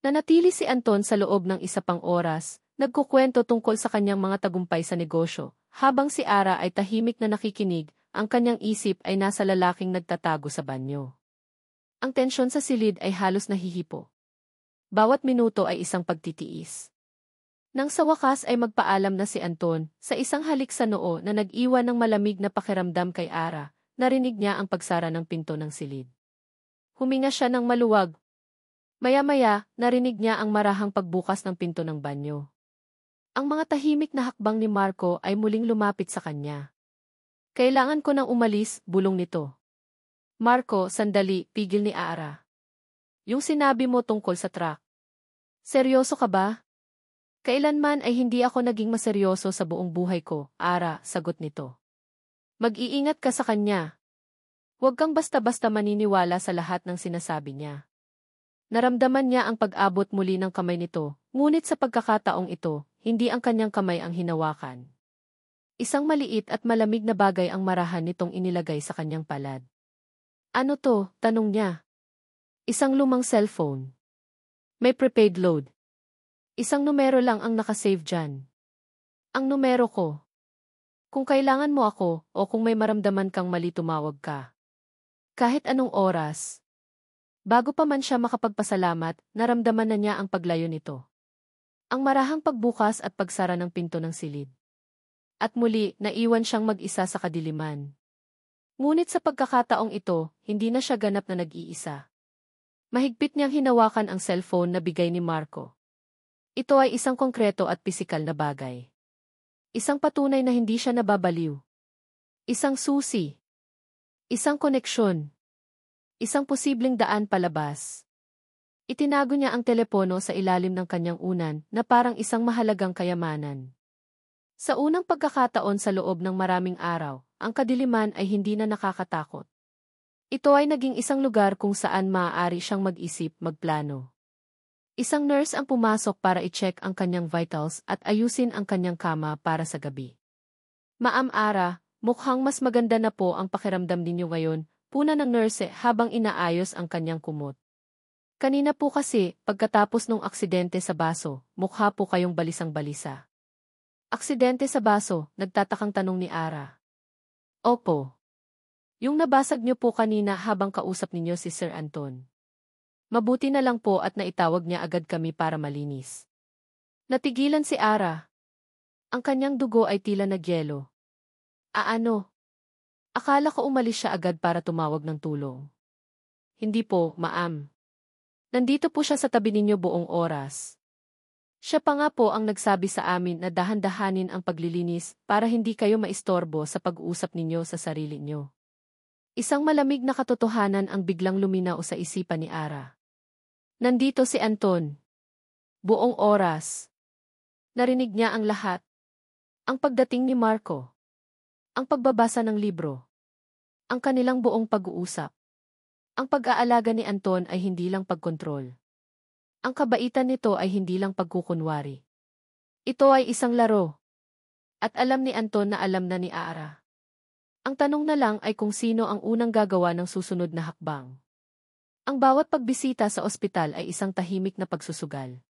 S1: Nanatili si Anton sa loob ng isa pang oras, nagkukwento tungkol sa kanyang mga tagumpay sa negosyo, habang si Ara ay tahimik na nakikinig, ang kanyang isip ay nasa lalaking nagtatago sa banyo. Ang tensyon sa silid ay halos nahihipo. Bawat minuto ay isang pagtitiis. Nang sa wakas ay magpaalam na si Anton, sa isang halik sa noo na nag-iwan ng malamig na pakiramdam kay Ara, narinig niya ang pagsara ng pinto ng silid. Huminga siya ng maluwag. Maya-maya, narinig niya ang marahang pagbukas ng pinto ng banyo. Ang mga tahimik na hakbang ni Marco ay muling lumapit sa kanya. Kailangan ko nang umalis, bulong nito. Marco, sandali, pigil ni Ara. Yung sinabi mo tungkol sa truck. Seryoso ka ba? Kailanman ay hindi ako naging maseryoso sa buong buhay ko, Ara, sagot nito. Mag-iingat ka sa kanya. Huwag kang basta-basta maniniwala sa lahat ng sinasabi niya. Naramdaman niya ang pag-abot muli ng kamay nito, ngunit sa pagkakataong ito, hindi ang kanyang kamay ang hinawakan. Isang maliit at malamig na bagay ang marahan nitong inilagay sa kanyang palad. Ano to? Tanong niya. Isang lumang cellphone. May prepaid load. Isang numero lang ang nakasave dyan. Ang numero ko. Kung kailangan mo ako o kung may maramdaman kang mali tumawag ka. Kahit anong oras. Bago pa man siya makapagpasalamat, naramdaman na niya ang paglayo nito. Ang marahang pagbukas at pagsara ng pinto ng silid. At muli, naiwan siyang mag-isa sa kadiliman. Ngunit sa pagkakataong ito, hindi na siya ganap na nag-iisa. Mahigpit niyang hinawakan ang cellphone na bigay ni Marco. Ito ay isang konkreto at pisikal na bagay. Isang patunay na hindi siya nababaliw. Isang susi. Isang koneksyon. Isang posibleng daan palabas. Itinago niya ang telepono sa ilalim ng kanyang unan na parang isang mahalagang kayamanan. Sa unang pagkakataon sa loob ng maraming araw, ang kadiliman ay hindi na nakakatakot. Ito ay naging isang lugar kung saan maaari siyang mag-isip, magplano. Isang nurse ang pumasok para i-check ang kanyang vitals at ayusin ang kanyang kama para sa gabi. Ma'am Ara, mukhang mas maganda na po ang pakiramdam ninyo ngayon, puna ng nurse habang inaayos ang kanyang kumot. Kanina po kasi, pagkatapos ng aksidente sa baso, mukha po kayong balisang-balisa. Aksidente sa baso, nagtatakang tanong ni Ara. Opo. Yung nabasag niyo po kanina habang kausap ninyo si Sir Anton. Mabuti na lang po at naitawag niya agad kami para malinis. Natigilan si Ara. Ang kanyang dugo ay tila nagyelo. Ano? Akala ko umalis siya agad para tumawag ng tulong. Hindi po, ma'am. Nandito po siya sa tabi ninyo buong oras. Siya pa nga po ang nagsabi sa amin na dahan-dahanin ang paglilinis para hindi kayo maistorbo sa pag-uusap ninyo sa sarili niyo. Isang malamig na katotohanan ang biglang luminaw sa isipan ni Ara. Nandito si Anton. Buong oras. Narinig niya ang lahat. Ang pagdating ni Marco. Ang pagbabasa ng libro. Ang kanilang buong pag-uusap. Ang pag-aalaga ni Anton ay hindi lang pagkontrol. Ang kabaitan nito ay hindi lang pagkukunwari. Ito ay isang laro. At alam ni Anton na alam na ni Ara. Ang tanong na lang ay kung sino ang unang gagawa ng susunod na hakbang. Ang bawat pagbisita sa ospital ay isang tahimik na pagsusugal.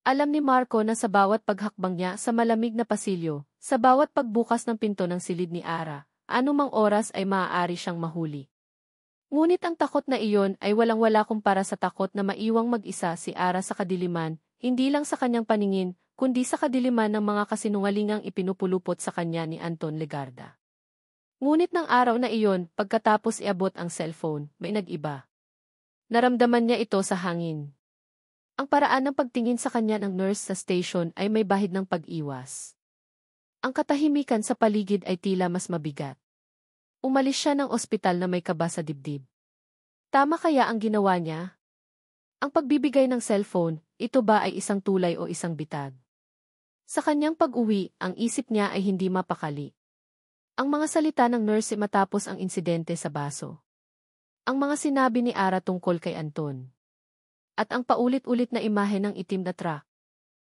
S1: Alam ni Marco na sa bawat paghakbang niya sa malamig na pasilyo, sa bawat pagbukas ng pinto ng silid ni Ara, anumang oras ay maaari siyang mahuli. Ngunit ang takot na iyon ay walang-wala kumpara sa takot na maiwang mag-isa si Ara sa kadiliman, hindi lang sa kanyang paningin, kundi sa kadiliman ng mga kasinungalingang ipinupulupot sa kanya ni Anton Legarda. Ngunit ng araw na iyon, pagkatapos iabot ang cellphone, may nag-iba. Naramdaman niya ito sa hangin. Ang paraan ng pagtingin sa kanya ng nurse sa station ay may bahid ng pag-iwas. Ang katahimikan sa paligid ay tila mas mabigat. Umalis siya ng ospital na may kaba sa dibdib. Tama kaya ang ginawa niya? Ang pagbibigay ng cellphone, ito ba ay isang tulay o isang bitag? Sa kanyang pag-uwi, ang isip niya ay hindi mapakali. Ang mga salita ng nurse matapos ang insidente sa baso. Ang mga sinabi ni Ara tungkol kay Anton. At ang paulit-ulit na imahe ng itim na truck.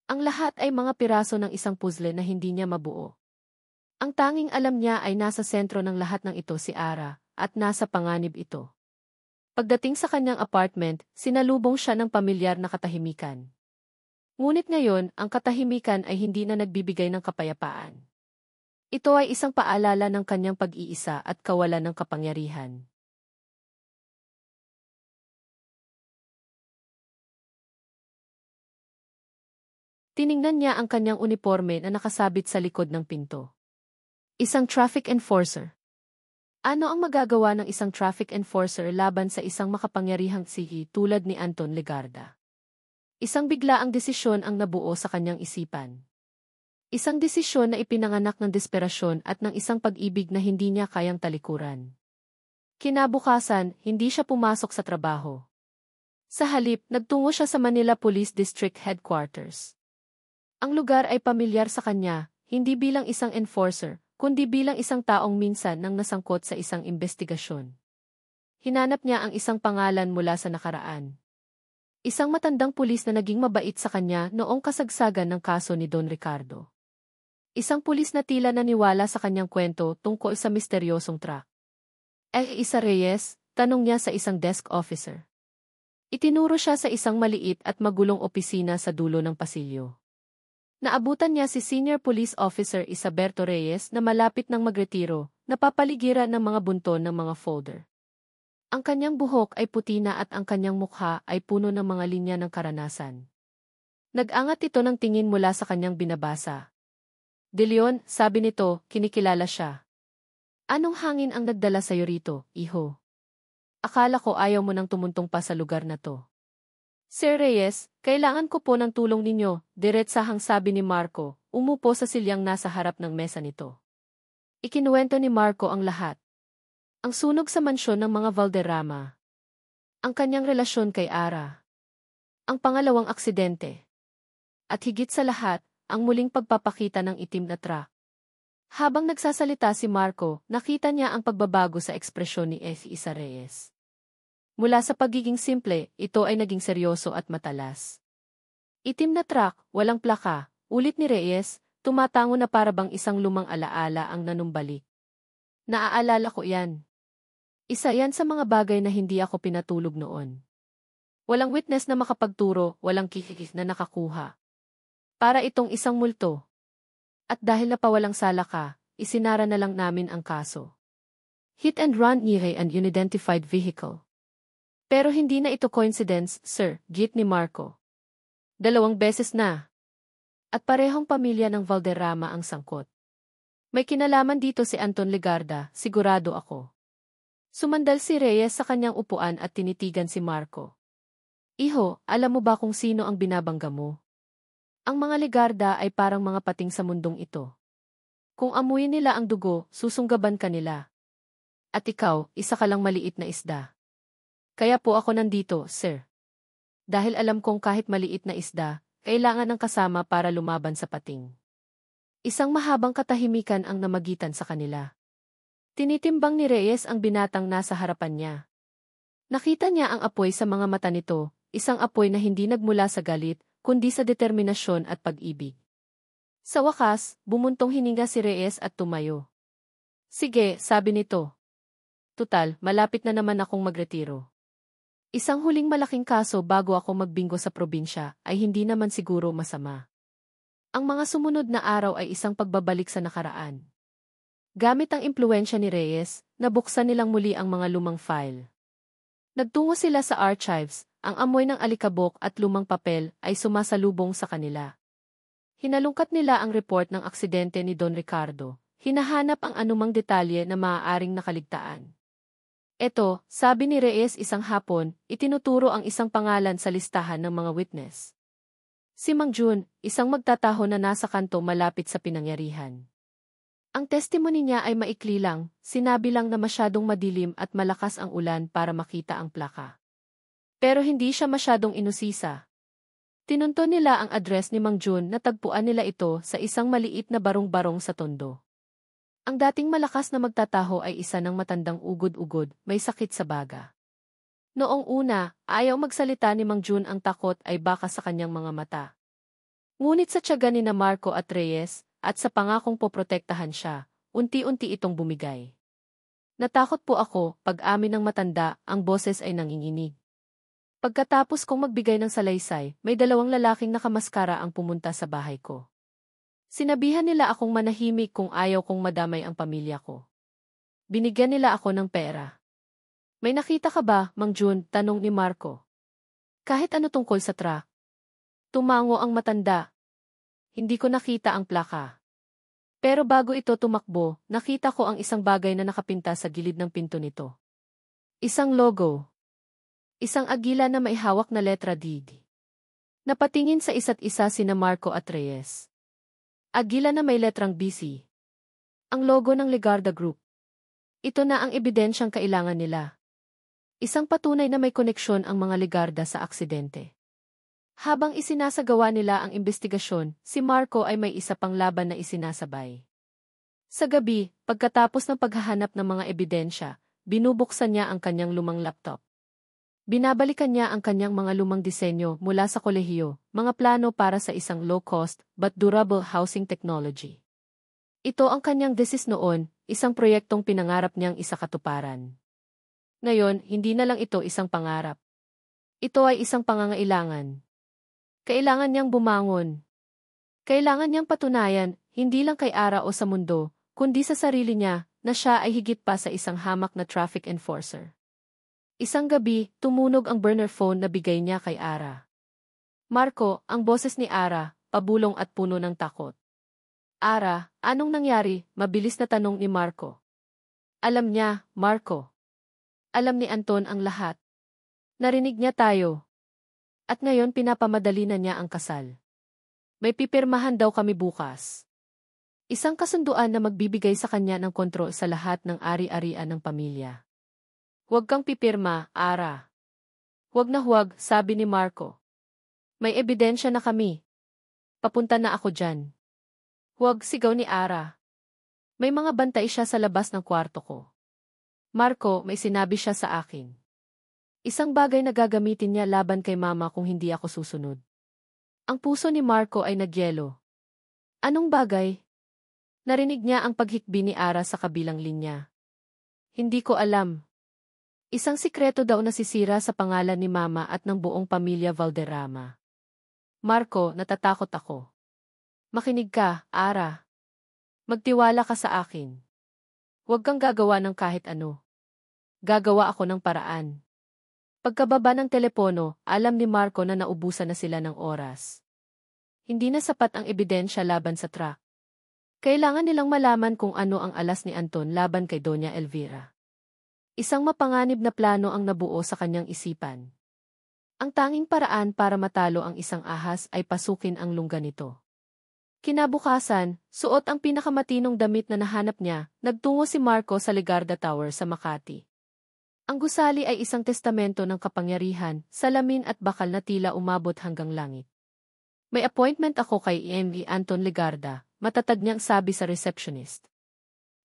S1: Ang lahat ay mga piraso ng isang puzzle na hindi niya mabuo. Ang tanging alam niya ay nasa sentro ng lahat ng ito si Ara, at nasa panganib ito. Pagdating sa kanyang apartment, sinalubong siya ng pamilyar na katahimikan. Ngunit ngayon, ang katahimikan ay hindi na nagbibigay ng kapayapaan. Ito ay isang paalala ng kanyang pag-iisa at kawalan ng kapangyarihan. Tiningnan niya ang kanyang uniforme na nakasabit sa likod ng pinto. Isang traffic enforcer. Ano ang magagawa ng isang traffic enforcer laban sa isang makapangyarihang sige tulad ni Anton Legarda? Isang biglaang desisyon ang nabuo sa kanyang isipan. Isang desisyon na ipinanganak ng desperasyon at ng isang pag-ibig na hindi niya kayang talikuran. Kinabukasan, hindi siya pumasok sa trabaho. Sa halip, nagtungo siya sa Manila Police District Headquarters. Ang lugar ay pamilyar sa kanya, hindi bilang isang enforcer, kundi bilang isang taong minsan nang nasangkot sa isang investigasyon. Hinanap niya ang isang pangalan mula sa nakaraan. Isang matandang pulis na naging mabait sa kanya noong kasagsagan ng kaso ni Don Ricardo. Isang pulis na tila naniwala sa kanyang kwento tungkol sa misteryosong truck. Isa Reyes, tanong niya sa isang desk officer. Itinuro siya sa isang maliit at magulong opisina sa dulo ng pasilyo. Naabutan niya si Senior Police Officer Isaberto Reyes na malapit ng magretiro, napapaligiran ng mga bunton ng mga folder. Ang kanyang buhok ay puti na at ang kanyang mukha ay puno ng mga linya ng karanasan. Nag-angat ito ng tingin mula sa kanyang binabasa. De Leon, sabi nito, kinikilala siya. Anong hangin ang nagdala sa'yo rito, iho? Akala ko ayaw mo nang tumuntong pa sa lugar na to. Sir Reyes, kailangan ko po ng tulong ninyo, diretsahang sabi ni Marco, umupo sa silyang nasa harap ng mesa nito. Ikinuwento ni Marco ang lahat. Ang sunog sa mansyon ng mga Valderrama. Ang kanyang relasyon kay Ara. Ang pangalawang aksidente. At higit sa lahat, ang muling pagpapakita ng itim na truck. Habang nagsasalita si Marco, nakita niya ang pagbabago sa ekspresyon ni Isa Reyes. Mula sa pagiging simple, ito ay naging seryoso at matalas. Itim na truck, walang plaka, ulit ni Reyes, tumatango na parabang isang lumang alaala ang nanumbalik. Naaalala ko yan. Isa yan sa mga bagay na hindi ako pinatulog noon. Walang witness na makapagturo, walang kikikis na nakakuha. Para itong isang multo. At dahil napawalang sala ka, isinara na lang namin ang kaso. Hit and run near an unidentified vehicle. Pero hindi na ito coincidence, sir, git ni Marco. 2 beses na. At parehong pamilya ng Valderrama ang sangkot. May kinalaman dito si Anton Legarda, sigurado ako. Sumandal si Reyes sa kanyang upuan at tinitigan si Marco. Iho, alam mo ba kung sino ang binabangga mo? Ang mga Legarda ay parang mga pating sa mundong ito. Kung amuyin nila ang dugo, susunggaban ka nila. At ikaw, isa ka lang maliit na isda. Kaya po ako nandito, sir. Dahil alam kong kahit maliit na isda, kailangan ng kasama para lumaban sa pating. Isang mahabang katahimikan ang namagitan sa kanila. Tinitimbang ni Reyes ang binatang nasa harapan niya. Nakita niya ang apoy sa mga mata nito, isang apoy na hindi nagmula sa galit, kundi sa determinasyon at pag-ibig. Sa wakas, bumuntong hininga si Reyes at tumayo. Sige, sabi nito. Tutal, malapit na naman akong magretiro. Isang huling malaking kaso bago ako magbinggo sa probinsya ay hindi naman siguro masama. Ang mga sumunod na araw ay isang pagbabalik sa nakaraan. Gamit ang impluwensya ni Reyes, nabuksan nilang muli ang mga lumang file. Nagtungo sila sa archives, ang amoy ng alikabok at lumang papel ay sumasalubong sa kanila. Hinalungkat nila ang report ng aksidente ni Don Ricardo. Hinahanap ang anumang detalye na maaaring nakaligtaan. Eto, sabi ni Reyes isang hapon, itinuturo ang isang pangalan sa listahan ng mga witness. Si Mang Jun, isang magtataho na nasa kanto malapit sa pinangyarihan. Ang testimony niya ay maikli lang, sinabi lang na masyadong madilim at malakas ang ulan para makita ang plaka. Pero hindi siya masyadong inusisa. Tinunto nila ang address ni Mang Jun na tagpuan nila ito sa isang maliit na barong-barong sa Tondo. Ang dating malakas na magtataho ay isa ng matandang ugod-ugod, may sakit sa baga. Noong una, ayaw magsalita ni Mang Jun, ang takot ay baka sa kanyang mga mata. Ngunit sa tiyaga ni na Marco at Reyes, at sa pangakong poprotektahan siya, unti-unti itong bumigay. Natakot po ako, pag-amin ng matanda, ang boses ay nanginginig. Pagkatapos kong magbigay ng salaysay, may dalawang lalaking nakamaskara ang pumunta sa bahay ko. Sinabihan nila akong manahimik kung ayaw kong madamay ang pamilya ko. Binigyan nila ako ng pera. May nakita ka ba, Mang Jun? Tanong ni Marco. Kahit ano tungkol sa truck. Tumango ang matanda. Hindi ko nakita ang plaka. Pero bago ito tumakbo, nakita ko ang isang bagay na nakapinta sa gilid ng pinto nito. Isang logo. Isang agila na may hawak na letra D. Napatingin sa isa't isa sina Marco at Reyes. Agila na may letrang BC. Ang logo ng Legarda Group. Ito na ang ebidensyang kailangan nila. Isang patunay na may koneksyon ang mga Legarda sa aksidente. Habang isinasagawa nila ang investigasyon, si Marco ay may isa pang laban na isinasabay. Sa gabi, pagkatapos ng paghahanap ng mga ebidensya, binubuksan niya ang kanyang lumang laptop. Binabalikan niya ang kanyang mga lumang disenyo mula sa kolehiyo, mga plano para sa isang low-cost but durable housing technology. Ito ang kanyang thesis noon, isang proyektong pinangarap niyang isakatuparan. Ngayon, hindi na lang ito isang pangarap. Ito ay isang pangangailangan. Kailangan niyang bumangon. Kailangan niyang patunayan, hindi lang kay Ara o sa mundo, kundi sa sarili niya, na siya ay higit pa sa isang hamak na traffic enforcer. Isang gabi, tumunog ang burner phone na bigay niya kay Ara. Marco, ang boses ni Ara, pabulong at puno ng takot. Ara, anong nangyari? Mabilis na tanong ni Marco. Alam niya, Marco. Alam ni Anton ang lahat. Narinig niya tayo. At ngayon pinapamadali na niya ang kasal. May pipirmahan daw kami bukas. Isang kasunduan na magbibigay sa kanya ng kontrol sa lahat ng ari-arian ng pamilya. Huwag kang pipirma, Ara. Huwag na huwag, sabi ni Marco. May ebidensya na kami. Papunta na ako dyan. Huwag, sigaw ni Ara. May mga bantay siya sa labas ng kwarto ko. Marco, may sinabi siya sa akin. Isang bagay na gagamitin niya laban kay Mama kung hindi ako susunod. Ang puso ni Marco ay nagyelo. Anong bagay? Narinig niya ang paghikbi ni Ara sa kabilang linya. Hindi ko alam. Isang sikreto daw nasisira sa pangalan ni Mama at ng buong pamilya Valderrama. Marco, natatakot ako. Makinig ka, Ara. Magtiwala ka sa akin. Huwag kang gagawa ng kahit ano. Gagawa ako ng paraan. Pagkababa ng telepono, alam ni Marco na naubusan na sila ng oras. Hindi na sapat ang ebidensya laban sa truck. Kailangan nilang malaman kung ano ang alas ni Anton laban kay Doña Elvira. Isang mapanganib na plano ang nabuo sa kanyang isipan. Ang tanging paraan para matalo ang isang ahas ay pasukin ang lungga nito. Kinabukasan, suot ang pinakamatinong damit na nahanap niya, nagtungo si Marco sa Legarda Tower sa Makati. Ang gusali ay isang testamento ng kapangyarihan, salamin at bakal na tila umabot hanggang langit. May appointment ako kay E.M.E. Anton Legarda, matatag niyang sabi sa receptionist.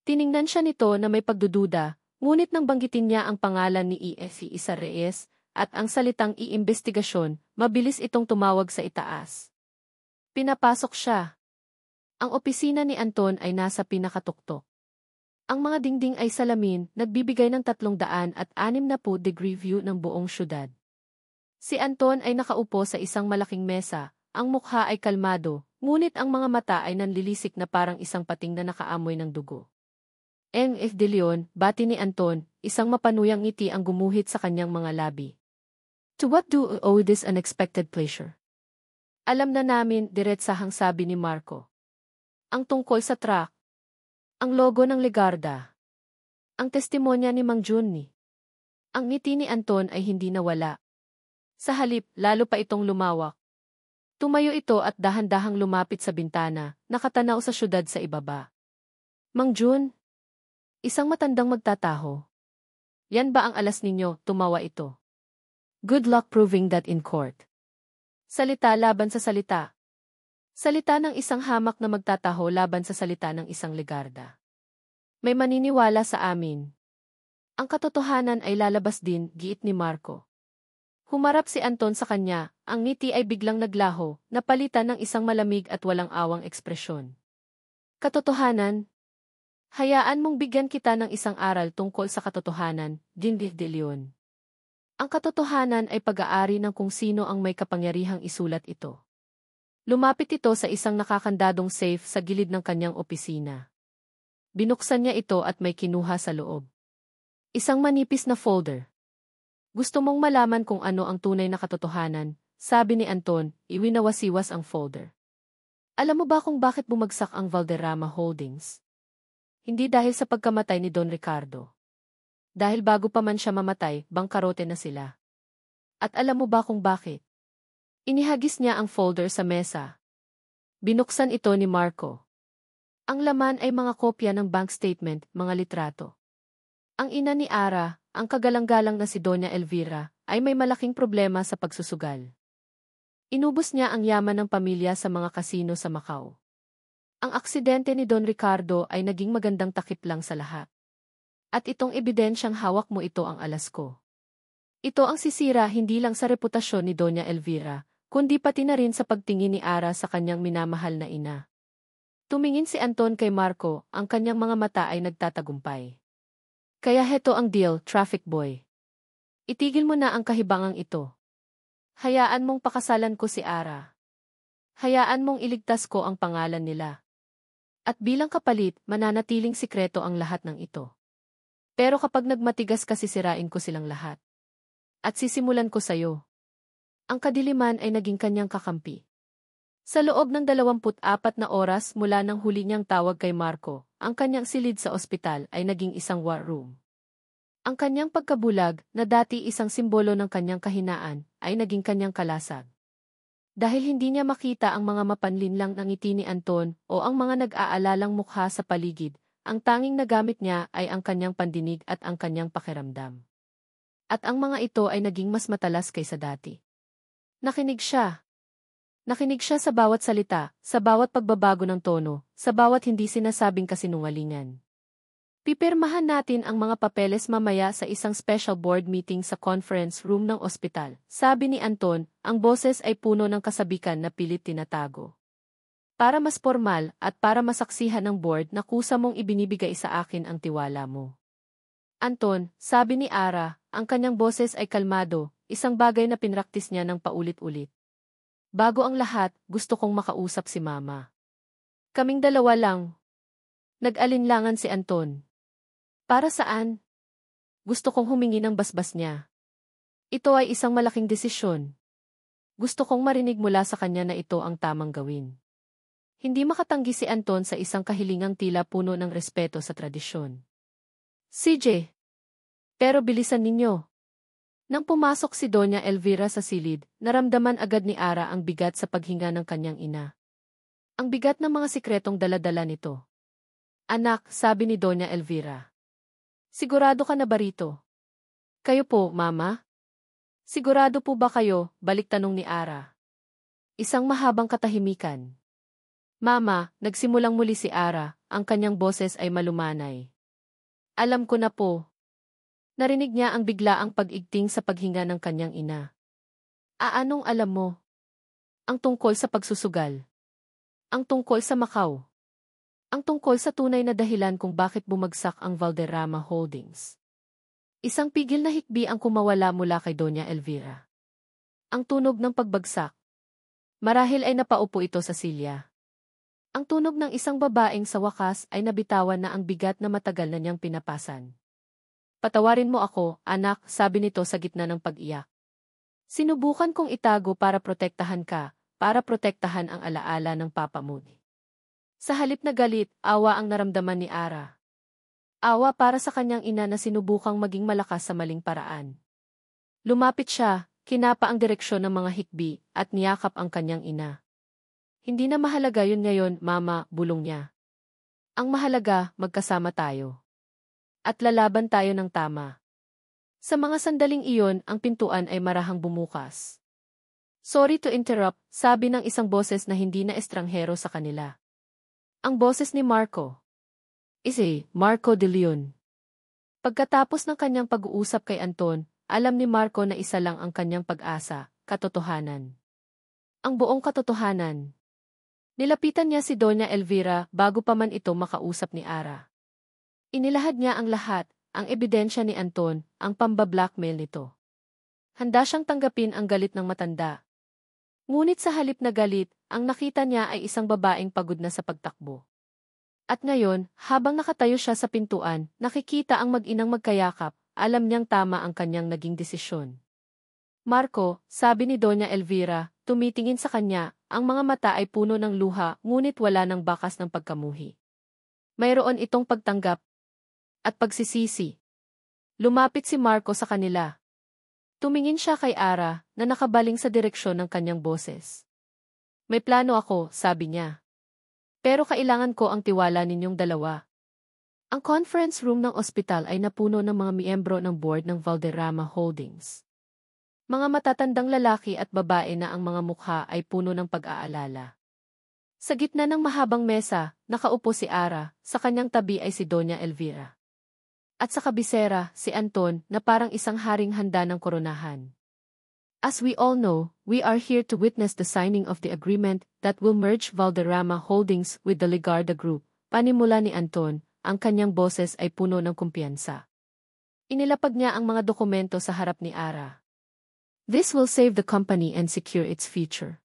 S1: Tiningnan siya nito na may pagdududa, ngunit nang banggitin niya ang pangalan ni E.F.E. Isa Reyes, at ang salitang iimbestigasyon, mabilis itong tumawag sa itaas. Pinapasok siya. Ang opisina ni Anton ay nasa pinakatuktok. Ang mga dingding ay salamin, nagbibigay ng 360-degree view ng buong syudad. Si Anton ay nakaupo sa isang malaking mesa, ang mukha ay kalmado, ngunit ang mga mata ay nanlilisik na parang isang pating na nakaamoy ng dugo. M.F. De Leon, bati ni Anton, isang mapanuyang ngiti ang gumuhit sa kanyang mga labi. To what do you owe this unexpected pleasure? Alam na namin, diretsahang sabi ni Marco. Ang tungkol sa truck. Ang logo ng Legarda. Ang testimonya ni Mang Junni. Ang ngiti ni Anton ay hindi nawala. Sa halip, lalo pa itong lumawak. Tumayo ito at dahan-dahang lumapit sa bintana, nakatanaw sa syudad sa ibaba. Mang Jun? Isang matandang magtataho. Yan ba ang alas ninyo? Tumawa ito. Good luck proving that in court. Salita laban sa salita. Salita ng isang hamak na magtataho laban sa salita ng isang Legarda. May maniniwala sa amin. Ang katotohanan ay lalabas din, giit ni Marco. Humarap si Anton sa kanya, ang ngiti ay biglang naglaho, napalitan ng isang malamig at walang awang ekspresyon. Katotohanan? Hayaan mong bigyan kita ng isang aral tungkol sa katotohanan, Dindih de Leon. Ang katotohanan ay pag-aari ng kung sino ang may kapangyarihang isulat ito. Lumapit ito sa isang nakakandadong safe sa gilid ng kanyang opisina. Binuksan niya ito at may kinuha sa loob. Isang manipis na folder. Gusto mong malaman kung ano ang tunay na katotohanan, sabi ni Anton, iwinawasiwas ang folder. Alam mo ba kung bakit bumagsak ang Valderrama Holdings? Hindi dahil sa pagkamatay ni Don Ricardo. Dahil bago pa man siya mamatay, bangkarote na sila. At alam mo ba kung bakit? Inihagis niya ang folder sa mesa. Binuksan ito ni Marco. Ang laman ay mga kopya ng bank statement, mga litrato. Ang ina ni Ara, ang kagalang-galang na si Doña Elvira, ay may malaking problema sa pagsusugal. Inubos niya ang yaman ng pamilya sa mga kasino sa Macau. Ang aksidente ni Don Ricardo ay naging magandang takip lang sa lahat. At itong ebidensyang hawak mo ito ang alas ko. Ito ang sisira hindi lang sa reputasyon ni Doña Elvira, kundi pati na rin sa pagtingin ni Ara sa kanyang minamahal na ina. Tumingin si Anton kay Marco, ang kanyang mga mata ay nagtatagumpay. Kaya heto ang deal, traffic boy. Itigil mo na ang kahibangang ito. Hayaan mong pakasalan ko si Ara. Hayaan mong iligtas ko ang pangalan nila. At bilang kapalit, mananatiling sikreto ang lahat ng ito. Pero kapag nagmatigas kasi sisirain ko silang lahat. At sisimulan ko sayo. Ang kadiliman ay naging kanyang kakampi. Sa loob ng 24 na oras mula nang huli niyang tawag kay Marco, ang kanyang silid sa ospital ay naging isang war room. Ang kanyang pagkabulag, na dati isang simbolo ng kanyang kahinaan, ay naging kanyang kalasag. Dahil hindi niya makita ang mga mapanlinlang ng ngiti ni Anton o ang mga nag-aalalang mukha sa paligid, ang tanging nagamit niya ay ang kanyang pandinig at ang kanyang pakiramdam. At ang mga ito ay naging mas matalas kaysa dati. Nakinig siya. Nakinig siya sa bawat salita, sa bawat pagbabago ng tono, sa bawat hindi sinasabing kasinungalingan. Pipirmahan natin ang mga papeles mamaya sa isang special board meeting sa conference room ng ospital. Sabi ni Anton, ang boses ay puno ng kasabikan na pilit tinatago. Para mas formal at para masaksihan ng board na kusa mong ibinibigay sa akin ang tiwala mo. Anton, sabi ni Ara, ang kanyang boses ay kalmado, isang bagay na pinraktis niya ng paulit-ulit. Bago ang lahat, gusto kong makausap si Mama. Kaming dalawa lang. Nag-alinlangan si Anton. Para saan? Gusto kong humingi ng basbas niya. Ito ay isang malaking desisyon. Gusto kong marinig mula sa kanya na ito ang tamang gawin. Hindi makatanggi si Anton sa isang kahilingang tila puno ng respeto sa tradisyon. CJ. Pero bilisan ninyo. Nang pumasok si Doña Elvira sa silid, naramdaman agad ni Ara ang bigat sa paghinga ng kanyang ina. Ang bigat ng mga sikretong daladala nito. Anak, sabi ni Doña Elvira. Sigurado ka na ba rito? Kayo po, Mama? Sigurado po ba kayo? Balik tanong ni Ara. Isang mahabang katahimikan. Mama, nagsimulang muli si Ara, ang kanyang boses ay malumanay. Alam ko na po. Narinig niya ang biglaang pag-igting sa paghinga ng kanyang ina. Anong alam mo? Ang tungkol sa pagsusugal. Ang tungkol sa Macau. Ang tungkol sa tunay na dahilan kung bakit bumagsak ang Valderrama Holdings. Isang pigil na hikbi ang kumawala mula kay Doña Elvira. Ang tunog ng pagbagsak. Marahil ay napaupo ito sa silya. Ang tunog ng isang babaeng sa wakas ay nabitawan na ang bigat na matagal na niyang pinapasan. Patawarin mo ako, anak, sabi nito sa gitna ng pag-iyak. Sinubukan kong itago para protektahan ka, para protektahan ang alaala ng papa mo. Sa halip na galit, awa ang naramdaman ni Ara. Awa para sa kanyang ina na sinubukang maging malakas sa maling paraan. Lumapit siya, kinapa ang direksyon ng mga hikbi, at niyakap ang kanyang ina. Hindi na mahalaga yun ngayon, mama, bulong niya. Ang mahalaga, magkasama tayo. At lalaban tayo ng tama. Sa mga sandaling iyon, ang pintuan ay marahang bumukas. Sorry to interrupt, sabi ng isang boses na hindi na estranghero sa kanila. Ang boses ni Marco. Marco de Leon. Pagkatapos ng kanyang pag-uusap kay Anton, alam ni Marco na isa lang ang kanyang pag-asa, katotohanan. Ang buong katotohanan. Nilapitan niya si Doña Elvira bago pa man ito makausap ni Ara. Inilahad niya ang lahat, ang ebidensya ni Anton, ang pamba-blackmail nito. Handa siyang tanggapin ang galit ng matanda. Ngunit sa halip na galit, ang nakita niya ay isang babaeng pagod na sa pagtakbo. At ngayon, habang nakatayo siya sa pintuan, nakikita ang mag-inang magkayakap, alam niyang tama ang kanyang naging desisyon. Marco, sabi ni Doña Elvira, tumitingin sa kanya, ang mga mata ay puno ng luha ngunit wala ng bakas ng pagkamuhi. Mayroon itong pagtanggap at pagsisisi. Lumapit si Marco sa kanila. Tumingin siya kay Ara na nakabaling sa direksyon ng kanyang boses. May plano ako, sabi niya. Pero kailangan ko ang tiwala ninyong dalawa. Ang conference room ng ospital ay napuno ng mga miyembro ng board ng Valderrama Holdings. Mga matatandang lalaki at babae na ang mga mukha ay puno ng pag-aalala. Sa gitna ng mahabang mesa, nakaupo si Ara, sa kanyang tabi ay si Doña Elvira. At sa kabisera, si Anton, na parang isang haring handa ng koronahan. As we all know, we are here to witness the signing of the agreement that will merge Valderrama Holdings with the Legarda Group. Panimula ni Anton, ang kanyang boses ay puno ng kumpiyansa. Inilapag niya ang mga dokumento sa harap ni Ara. This will save the company and secure its future.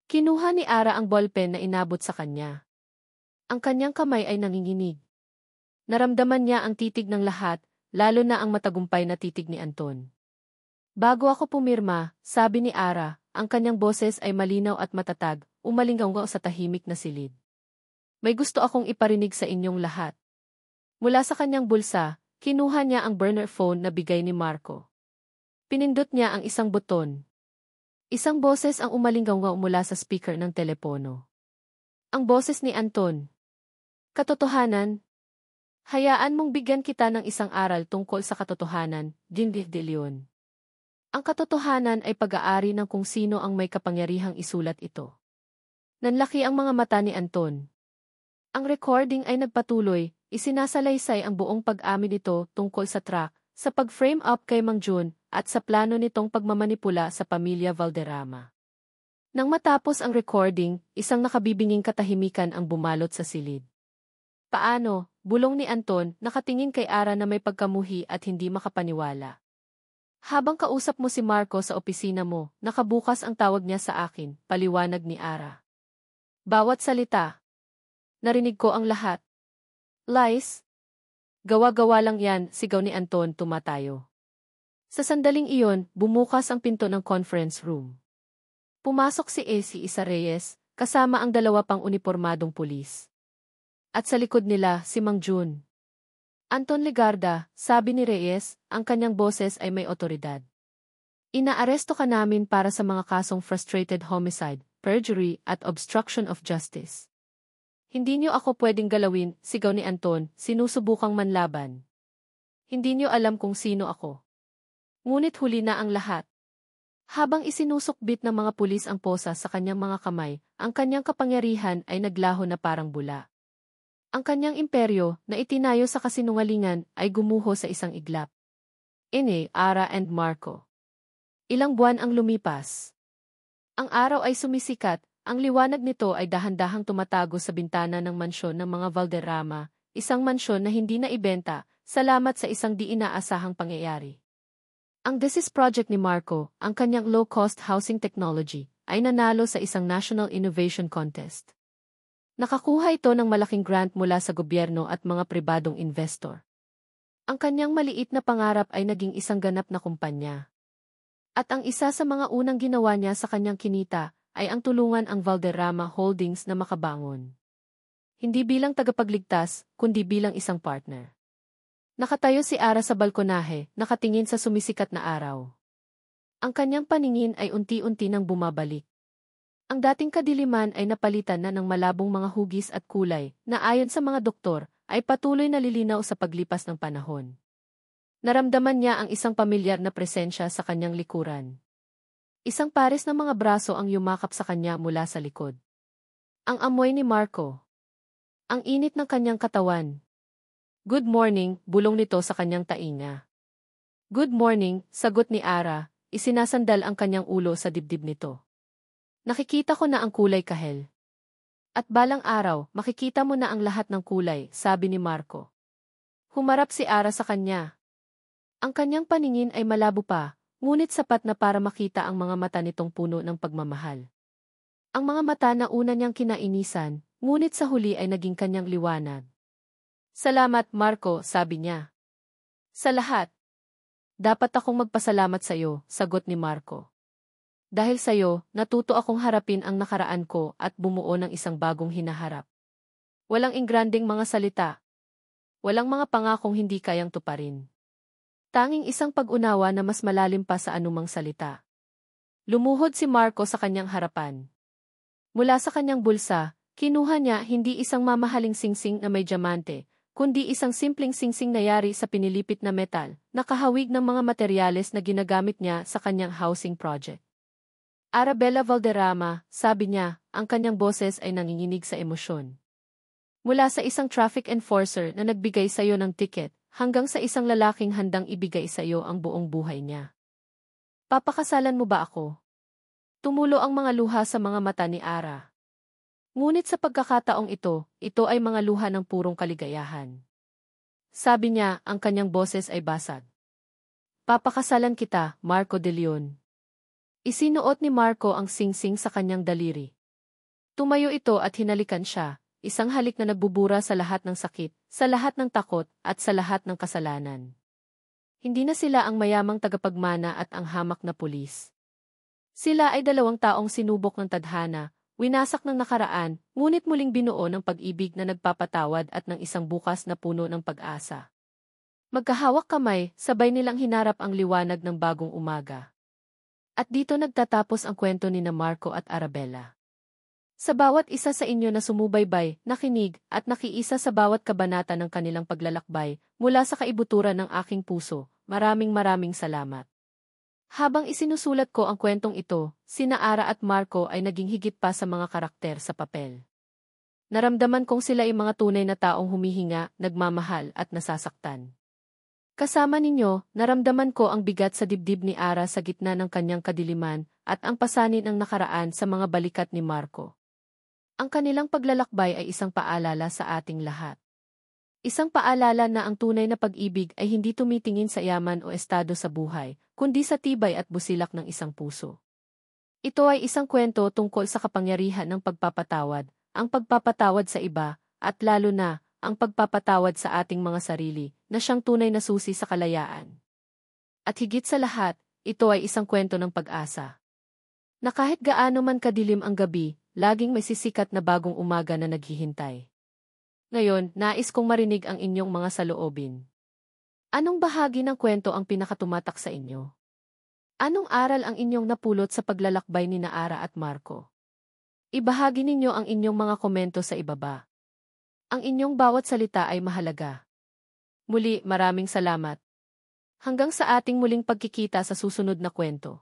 S1: Kinuha ni Ara ang ballpen na inabot sa kanya. Ang kanyang kamay ay nanginginig. Naramdaman niya ang titig ng lahat, lalo na ang matagumpay na titig ni Anton. Bago ako pumirma, sabi ni Ara, ang kanyang boses ay malinaw at matatag, umalingaw sa tahimik na silid. May gusto akong iparinig sa inyong lahat. Mula sa kanyang bulsa, kinuha niya ang burner phone na bigay ni Marco. Pinindot niya ang isang buton. Isang boses ang umalingaw mula sa speaker ng telepono. Ang boses ni Anton. Katotohanan. Hayaan mong bigyan kita ng isang aral tungkol sa katotohanan, Jindy de Leon. Ang katotohanan ay pag-aari ng kung sino ang may kapangyarihang isulat ito. Nanlaki ang mga mata ni Anton. Ang recording ay nagpatuloy, isinasalaysay ang buong pag-amin nito tungkol sa track, sa pag-frame up kay Mang Jun, at sa plano nitong pagmamanipula sa pamilya Valderrama. Nang matapos ang recording, isang nakabibinging katahimikan ang bumalot sa silid. Paano? Bulong ni Anton, nakatingin kay Ara na may pagkamuhi at hindi makapaniwala. Habang kausap mo si Marco sa opisina mo, nakabukas ang tawag niya sa akin, paliwanag ni Ara. Bawat salita. Narinig ko ang lahat. Lies? Gawa-gawa lang yan, sigaw ni Anton tumatayo. Sa sandaling iyon, bumukas ang pinto ng conference room. Pumasok si AC Isa Reyes, kasama ang dalawa pang unipormadong pulis. At sa likod nila, si Mang Jun. Anton Legarda, sabi ni Reyes, ang kanyang boses ay may otoridad. Inaaresto ka namin para sa mga kasong frustrated homicide, perjury, at obstruction of justice. Hindi niyo ako pwedeng galawin, sigaw ni Anton, sinusubukang manlaban. Hindi niyo alam kung sino ako. Ngunit huli na ang lahat. Habang isinusukbit ng mga pulis ang posa sa kanyang mga kamay, ang kanyang kapangyarihan ay naglaho na parang bula. Ang kanyang imperyo, na itinayo sa kasinungalingan, ay gumuho sa isang iglap. Ara and Marco. Ilang buwan ang lumipas. Ang araw ay sumisikat, ang liwanag nito ay dahan-dahang tumatago sa bintana ng mansyon ng mga Valderrama, isang mansyon na hindi na ibenta, salamat sa isang di inaasahang pangyayari. Ang thesis project ni Marco, ang kanyang low-cost housing technology, ay nanalo sa isang National Innovation Contest. Nakakuha ito ng malaking grant mula sa gobyerno at mga pribadong investor. Ang kanyang maliit na pangarap ay naging isang ganap na kumpanya. At ang isa sa mga unang ginawa niya sa kanyang kinita, ay ang tulungan ang Valderrama Holdings na makabangon. Hindi bilang tagapagligtas, kundi bilang isang partner. Nakatayo si Ara sa balkonahe, nakatingin sa sumisikat na araw. Ang kanyang paningin ay unti-unti nang bumabalik. Ang dating kadiliman ay napalitan na ng malabong mga hugis at kulay na ayon sa mga doktor ay patuloy na lilinaw sa paglipas ng panahon. Naramdaman niya ang isang pamilyar na presensya sa kanyang likuran. Isang pares ng mga braso ang yumakap sa kanya mula sa likod. Ang amoy ni Marco. Ang init ng kanyang katawan. "Good morning," bulong nito sa kanyang tainga. "Good morning," sagot ni Ara, isinasandal ang kanyang ulo sa dibdib nito. "Nakikita ko na ang kulay kahel. At balang araw, makikita mo na ang lahat ng kulay," sabi ni Marco. Humarap si Ara sa kanya. Ang kanyang paningin ay malabo pa, ngunit sapat na para makita ang mga mata nitong puno ng pagmamahal. Ang mga mata na una niyang kinainisan, ngunit sa huli ay naging kanyang liwanag. "Salamat, Marco," sabi niya. "Sa lahat. Dapat akong magpasalamat sa iyo," sagot ni Marco. "Dahil sa iyo, natuto akong harapin ang nakaraan ko at bumuo ng isang bagong hinaharap. Walang ingranding mga salita. Walang mga pangakong hindi kayang tuparin. Tanging isang pag-unawa na mas malalim pa sa anumang salita." Lumuhod si Marco sa kanyang harapan. Mula sa kanyang bulsa, kinuha niya hindi isang mamahaling singsing na may diamante, kundi isang simpleng singsing na yari sa pinilipit na metal, nakahawig ng mga materyales na ginagamit niya sa kanyang housing project. "Arabella Valderrama," sabi niya, ang kanyang boses ay nanginginig sa emosyon. Mula sa isang traffic enforcer na nagbigay sa iyo ng ticket, hanggang sa isang lalaking handang ibigay sa iyo ang buong buhay niya. "Papakasalan mo ba ako?" Tumulo ang mga luha sa mga mata ni Ara. Ngunit sa pagkakataong ito ay mga luha ng purong kaligayahan. Sabi niya, ang kanyang boses ay basag. "Papakasalan kita, Marco de Leon." Isinuot ni Marco ang singsing sa kanyang daliri. Tumayo ito at hinalikan siya, isang halik na nagbubura sa lahat ng sakit, sa lahat ng takot, at sa lahat ng kasalanan. Hindi na sila ang mayamang tagapagmana at ang hamak na pulis. Sila ay dalawang taong sinubok ng tadhana, winasak ng nakaraan, ngunit muling binuo ng pag-ibig na nagpapatawad at ng isang bukas na puno ng pag-asa. Magkahawak kamay, sabay nilang hinarap ang liwanag ng bagong umaga. At dito nagtatapos ang kwento ni na Marco at Arabella. Sa bawat isa sa inyo na sumubaybay, nakinig, at nakiisa sa bawat kabanata ng kanilang paglalakbay, mula sa kaibuturan ng aking puso, maraming salamat. Habang isinusulat ko ang kwentong ito, sina Ara at Marco ay naging higit pa sa mga karakter sa papel. Naramdaman kong sila ay mga tunay na taong humihinga, nagmamahal at nasasaktan. Kasama ninyo, naramdaman ko ang bigat sa dibdib ni Ara sa gitna ng kanyang kadiliman at ang pasanin ng nakaraan sa mga balikat ni Marco. Ang kanilang paglalakbay ay isang paalala sa ating lahat. Isang paalala na ang tunay na pag-ibig ay hindi tumitingin sa yaman o estado sa buhay, kundi sa tibay at busilak ng isang puso. Ito ay isang kwento tungkol sa kapangyarihan ng pagpapatawad, ang pagpapatawad sa iba, at lalo na, ang pagpapatawad sa ating mga sarili, na siyang tunay na susi sa kalayaan. At higit sa lahat, ito ay isang kwento ng pag-asa. Na kahit gaano man kadilim ang gabi, laging may sisikat na bagong umaga na naghihintay. Ngayon, nais kong marinig ang inyong mga saloobin. Anong bahagi ng kwento ang pinakatumatak sa inyo? Anong aral ang inyong napulot sa paglalakbay ni na Ara at Marco? Ibahagi ninyo ang inyong mga komento sa ibaba. Ang inyong bawat salita ay mahalaga. Muli, maraming salamat. Hanggang sa ating muling pagkikita sa susunod na kwento.